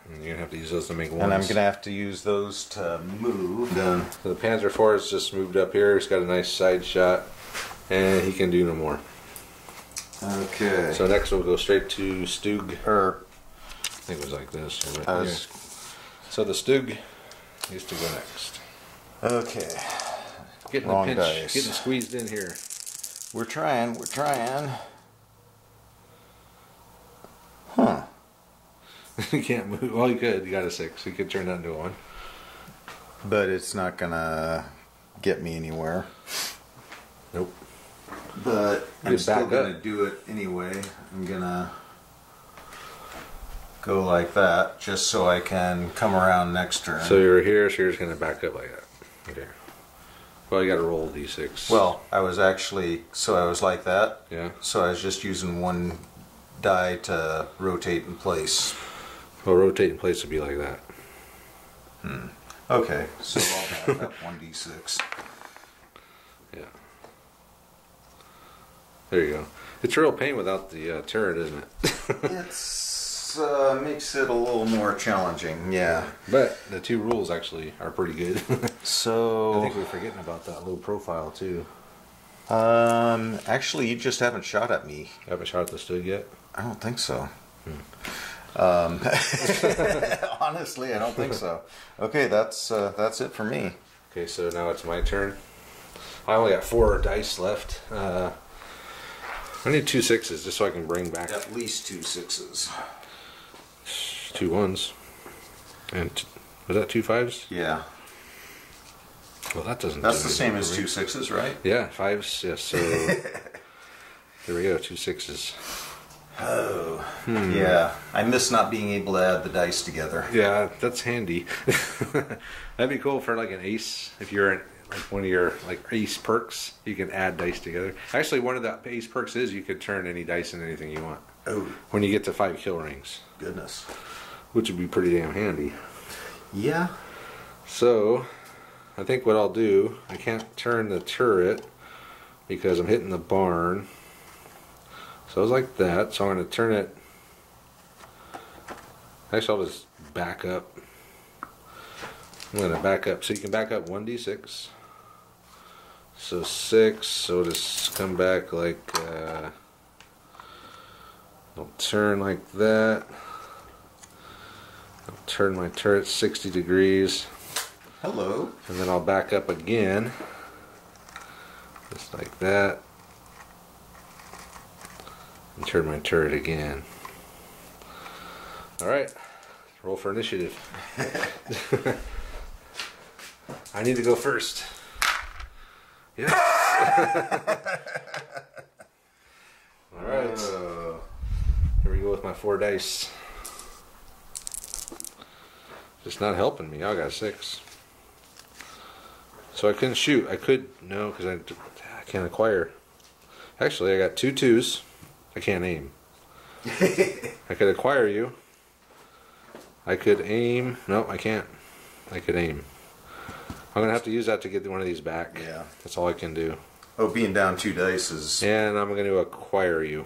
And you're gonna have to use those to make ones. And I'm gonna have to use those to move. Then. So the Panzer 4 has just moved up here. He's got a nice side shot, and he can do no more. Okay. So next we'll go straight to Stug. I think it was like this. So the Stug is to go next. Okay. Getting Wrong the pinch, dice. getting squeezed in here. We're trying. Huh. You can't move. Well, you could. You got a 6. You could turn that into a 1. But it's not gonna get me anywhere. Nope. But I'm still back gonna up. do it anyway. I'm gonna go like that just so I can come around next turn. So you're here, so you're just going to back up like that. Okay. Well, you got to roll d6. Well, I was like that. Yeah. So I was just using one die to rotate in place. Well, rotate in place would be like that. Okay, so I'll back up 1d6. Yeah. There you go. It's a real pain without the turret, isn't it? It's makes it a little more challenging, yeah. But the 2 rules actually are pretty good. So I think we're forgetting about that low profile too. actually, you just haven't shot at me. You haven't shot at the Stug yet? I don't think so. Honestly, I don't think so. Okay, that's it for me. Okay, so now it's my turn. I only got 4 dice left. I need 2 6s just so I can bring back At least 2 6s. 2 1s. And was that 2 5s? Yeah. Well, that doesn't. That's do the same anything as for me. 2 6s, right? Yeah, 5s. Yes. So there we go. 2 6s. Oh. Yeah. I miss not being able to add the dice together. Yeah, that's handy. That'd be cool for like an ace. If you're in, like one of your like ace perks, you can add dice together. Actually, one of the ace perks is you could turn any dice into anything you want. Oh. When you get to 5 kill rings, Goodness. which would be pretty damn handy. Yeah. So, I think what I'll do, I can't turn the turret because I'm hitting the barn. So I was like that. So I'm going to turn it. Actually, I'll just back up. I'm going to back up. So you can back up 1d6. So 6. So just come back like. I'll turn like that. I'll turn my turret 60 degrees. Hello. And then I'll back up again. Just like that. And turn my turret again. Alright. Roll for initiative. I need to go first. Yes. Alright. Here we go with my 4 dice. It's not helping me. I got 6. So I couldn't shoot. I could, no, because I can't acquire. Actually, I got 2 2s. I can't aim. I could acquire you. I could aim. No, I can't. I could aim. I'm going to have to use that to get one of these back. Yeah. That's all I can do. Oh, being down 2 dice is... And I'm going to acquire you.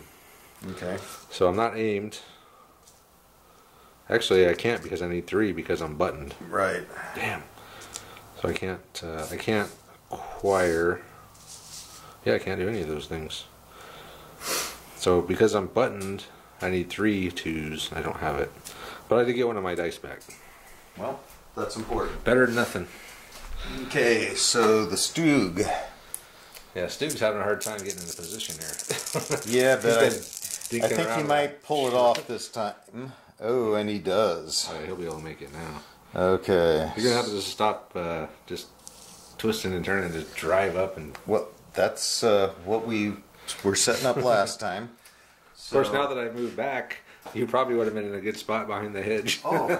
Okay. So I'm not aimed. Actually, I can't because I need 3 because I'm buttoned. Right. Damn. So I can't acquire. Yeah, I can't do any of those things. So because I'm buttoned, I need 3 2s. I don't have it. But I did get one of my dice back. Well, that's important. Better than nothing. Okay, so the Stoog. Yeah, Stu's having a hard time getting into position here. Yeah, but I think he around might pull it off this time. Oh, and he does. Oh, yeah, he'll be able to make it now. Okay. You're gonna have to just stop, just twisting and turning, and just drive up and. Well, that's what we were setting up last time. So, of course, now that I moved back, you probably would have been in a good spot behind the hedge. Oh,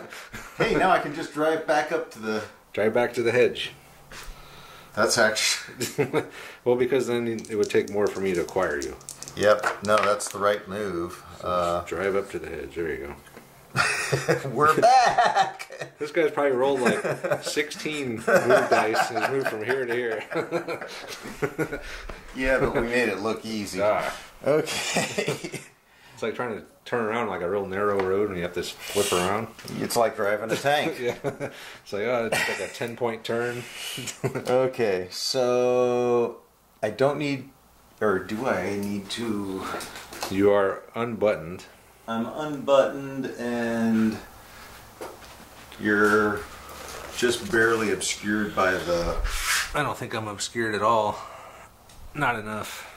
hey, now I can just drive back up to the. Drive back to the hedge. That's actually. Well, because then it would take more for me to acquire you. Yep. No, that's the right move. So drive up to the hedge. There you go. We're back. This guy's probably rolled like 16 move dice and he's moved from here to here. Yeah, but we made it look easy. Ah. Okay. It's like trying to turn around like a real narrow road and you have to flip around. It's like driving a tank. Yeah. It's like, oh, it's like a 10-point turn. Okay, so I don't need, or do I need to? You are unbuttoned. I'm unbuttoned and you're just barely obscured by the... I don't think I'm obscured at all. Not enough.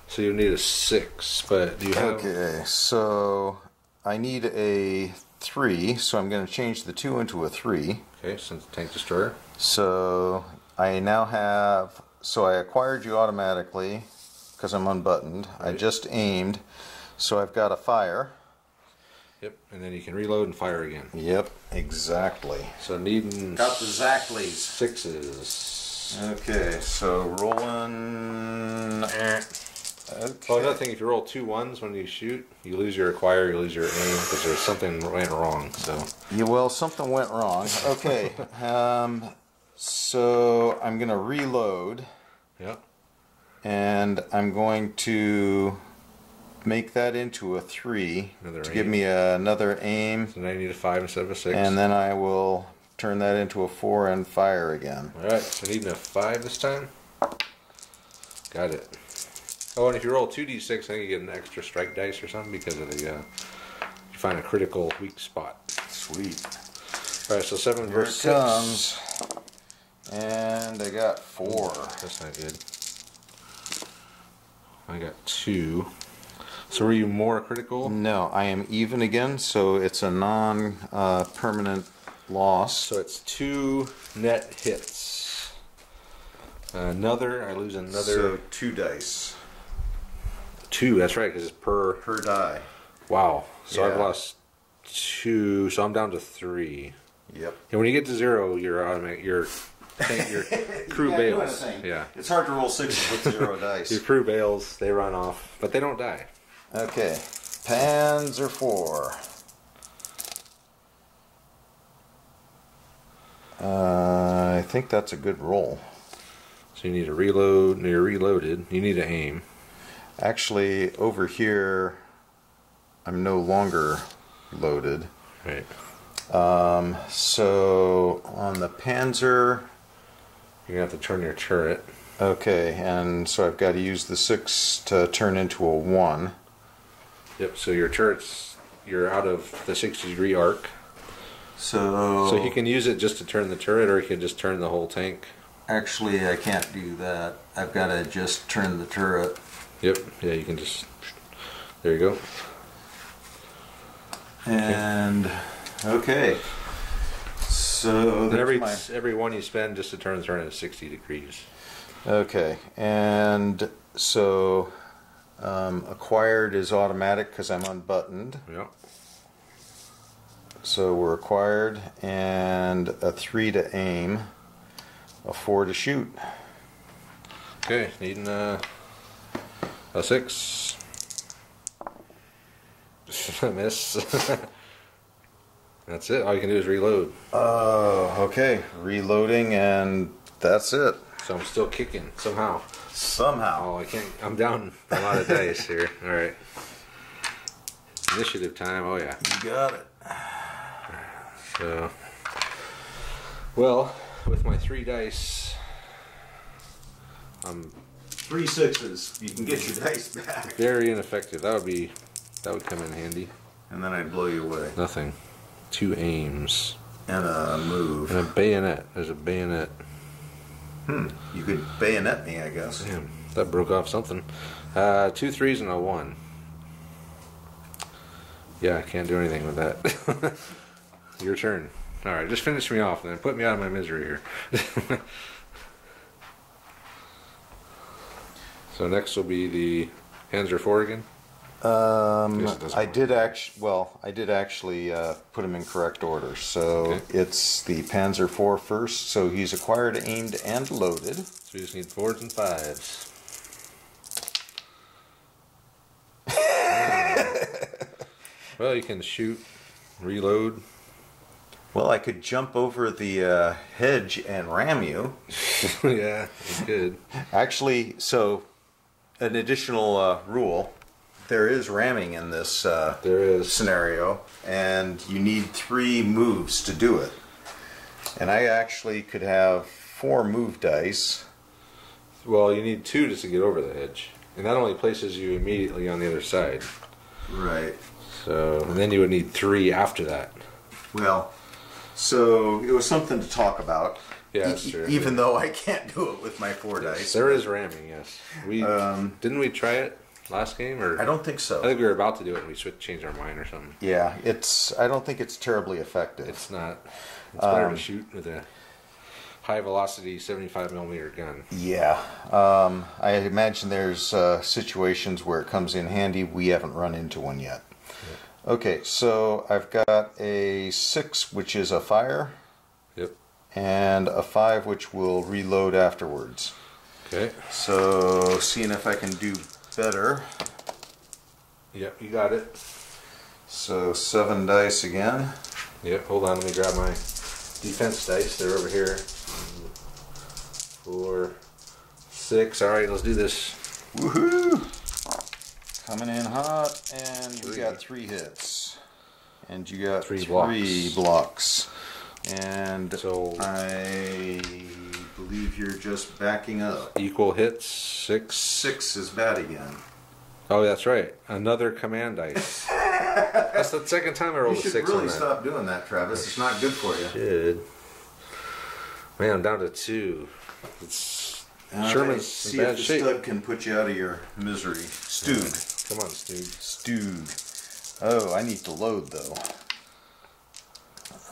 So you need a 6, but do you have... Okay, so I need a 3, so I'm going to change the 2 into a 3. Okay, since tank destroyer. So I now have... So I acquired you automatically because I'm unbuttoned. Right. I just aimed, so I've got a fire. Yep, and then you can reload and fire again. Yep, exactly. So needing... Got the Zackleys. 6s. Okay, so rolling... Okay. Oh, another thing, if you roll 2 1s when you shoot, you lose your acquire, you lose your aim, because there's something went wrong, so... Yeah, well, something went wrong. Okay, so I'm going to reload. Yep. And I'm going to make that into a 3 to give me another aim. So now you need a 5 instead of a 6. And then I will turn that into a 4 and fire again. Alright, so needing a 5 this time. Got it. Oh, and if you roll 2d6, I think you get an extra strike dice or something because of the, you find a critical weak spot. Sweet. Alright, so 7 Here versus it comes. And I got 4. That's not good. I got 2. So were you more critical? No, I am even again, so it's a non-permanent loss. So it's 2 net hits. I lose another... So 2 dice. 2, that's right, because it's per die. Wow. So Yeah. I've lost 2, so I'm down to 3. Yep. And when you get to 0, you're automatic. Your crew bails. Yeah. It's hard to roll 6 with 0 dice. Your crew bails. They run off, but they don't die. Okay. Panzer 4. I think that's a good roll. So you need to reload. You're reloaded. You need to aim. Actually, over here, I'm no longer loaded. Right. So on the Panzer, You're going to have to turn your turret. okay, and so I've got to use the 6 to turn into a 1. Yep, so your turret's, you're out of the 60-degree arc. So he can use it just to turn the turret, or he can just turn the whole tank. Actually, I can't do that. I've got to just turn the turret. Yep. Yeah, you can just. There you go. And okay. So and every one you spend just to turn the turret at 60 degrees. Okay, and so acquired is automatic because I'm unbuttoned. Yep. So we're acquired, and a 3 to aim, a 4 to shoot. Okay, needing a 6. Miss. That's it. All you can do is reload. Oh, okay. Reloading, and that's it. So I'm still kicking somehow. Somehow. Oh, I can't. I'm down a lot of dice here. All right. Initiative time. Oh yeah. You got it. So, well, with my 3 dice, I'm 3 6s. You can get your dice back. very ineffective. That would come in handy. And then I'd blow you away. Nothing. 2 aims. And a move. And a bayonet. There's a bayonet. You could bayonet me, I guess. Damn, that broke off something. 2 3s and a 1. Yeah, I can't do anything with that. Your turn. Alright, just finish me off then. Put me out of my misery here. So next will be the Panzer 4 again? I did actually put them in correct order. So Okay. it's the Panzer 4 first. So he's acquired, aimed, and loaded. So you just need 4s and 5s. Well, you can shoot, reload. Well, I could jump over the hedge and ram you. Yeah, it's good. Actually, so an additional rule. There is ramming in this There is. scenario, and you need 3 moves to do it. And I actually could have 4 move dice. Well, you need 2 just to get over the hedge. And that only places you immediately on the other side. Right. So, and then you would need 3 after that. Well, so it was something to talk about. Yeah, that's true. Even though I can't do it with my 4 dice. There is ramming, yes. We didn't we try it last game, or I don't think so. I think we were about to do it and we changed our mind or something. Yeah, I don't think it's terribly effective. It's not. It's better to shoot with a high velocity 75mm gun. Yeah, I imagine there's situations where it comes in handy. We haven't run into one yet. Yeah. Okay, so I've got a 6, which is a fire. Yep. And a 5, which will reload afterwards. Okay. So, seeing if I can do better. Yep, you got it. So 7 dice again. Yep, hold on, let me grab my defense dice. They're over here. 4, 6. Alright, let's do this. Woohoo! Coming in hot, and you 3. got 3 hits. And you got 3 3 blocks. And So I believe you're just backing up. equal hits, 6. 6 is bad again. Oh, that's right. Another command dice. That's the second time I rolled You a should 6 really on that. stop doing that, Travis. It's not good for you. Should. Man, I'm down to 2. It's Sherman's see in if bad the shape. stud can put you out of your misery. Stewed. Come on, Steve. Stewed. Oh, I need to load though.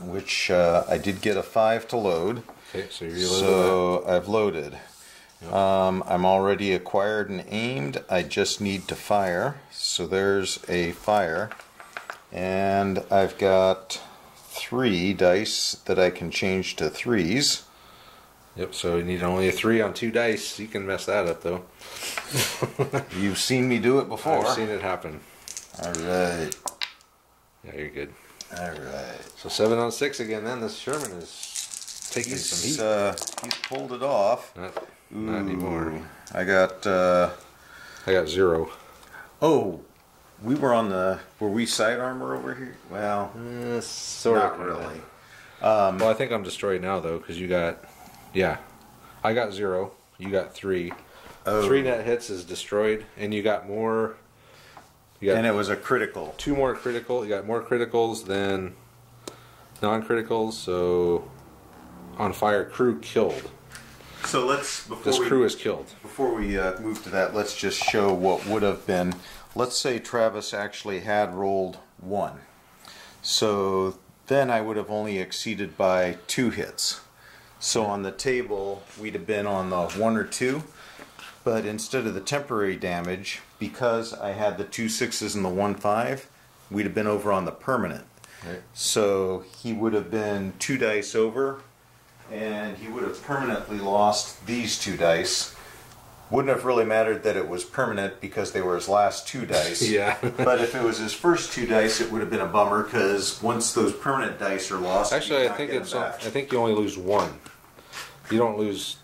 Which I did get a 5 to load. Okay, so you're reloading So I've loaded. Yep. I'm already acquired and aimed. I just need to fire. So there's a fire. And I've got 3 dice that I can change to 3s. Yep, so you need only a 3 on 2 dice. You can mess that up, though. You've seen me do it before. I've seen it happen. Alright. Yeah, you're good. Alright. So 7 on 6 again, then. This Sherman is taking some heat. He's pulled it off. Not anymore. I got... I got 0. Oh, we were on the... Were we side armor over here? Well, Sort not of. really. Well, I think I'm destroyed now, though, because you got... Yeah. I got 0. You got 3. Oh. 3 net hits is destroyed, and you got more... You got And it was a critical. 2 more critical. You got more criticals than Non-criticals, so on fire, crew killed. So let's This crew is killed. Before we move to that, let's just show what would have been. Let's say Travis actually had rolled 1. So then I would have only exceeded by 2 hits. So on the table, we'd have been on the 1 or 2. But instead of the temporary damage, because I had the 2 6s and the 1 5, we'd have been over on the permanent. Right. So he would have been 2 dice over, and he would have permanently lost these 2 dice. Wouldn't have really mattered that it was permanent because they were his last 2 dice. Yeah. But if it was his first 2 dice, it would have been a bummer because once those permanent dice are lost, Actually, you I think cannot get them back. I think you only lose 1. You don't lose.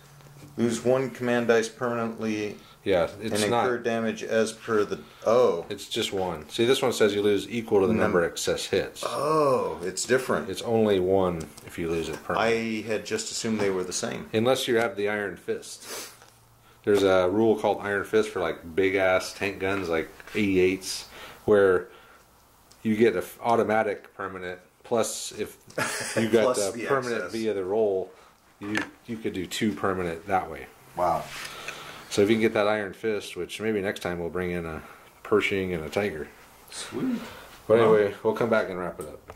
Lose 1 command dice permanently. Yeah, it's and not. incur damage as per the. Oh. It's just 1. See, this one says you lose equal to the number of excess hits. Oh, it's different. It's only 1 if you lose it permanently. I had just assumed they were the same. Unless you have the Iron Fist. There's a rule called Iron Fist for like big ass tank guns like 88s, where you get an automatic permanent. Plus, if you got the permanent excess via the roll, you could do 2 permanent that way. Wow. So if you can get that Iron Fist, which maybe next time we'll bring in a Pershing and a Tiger. Sweet. But anyway, we'll come back and wrap it up.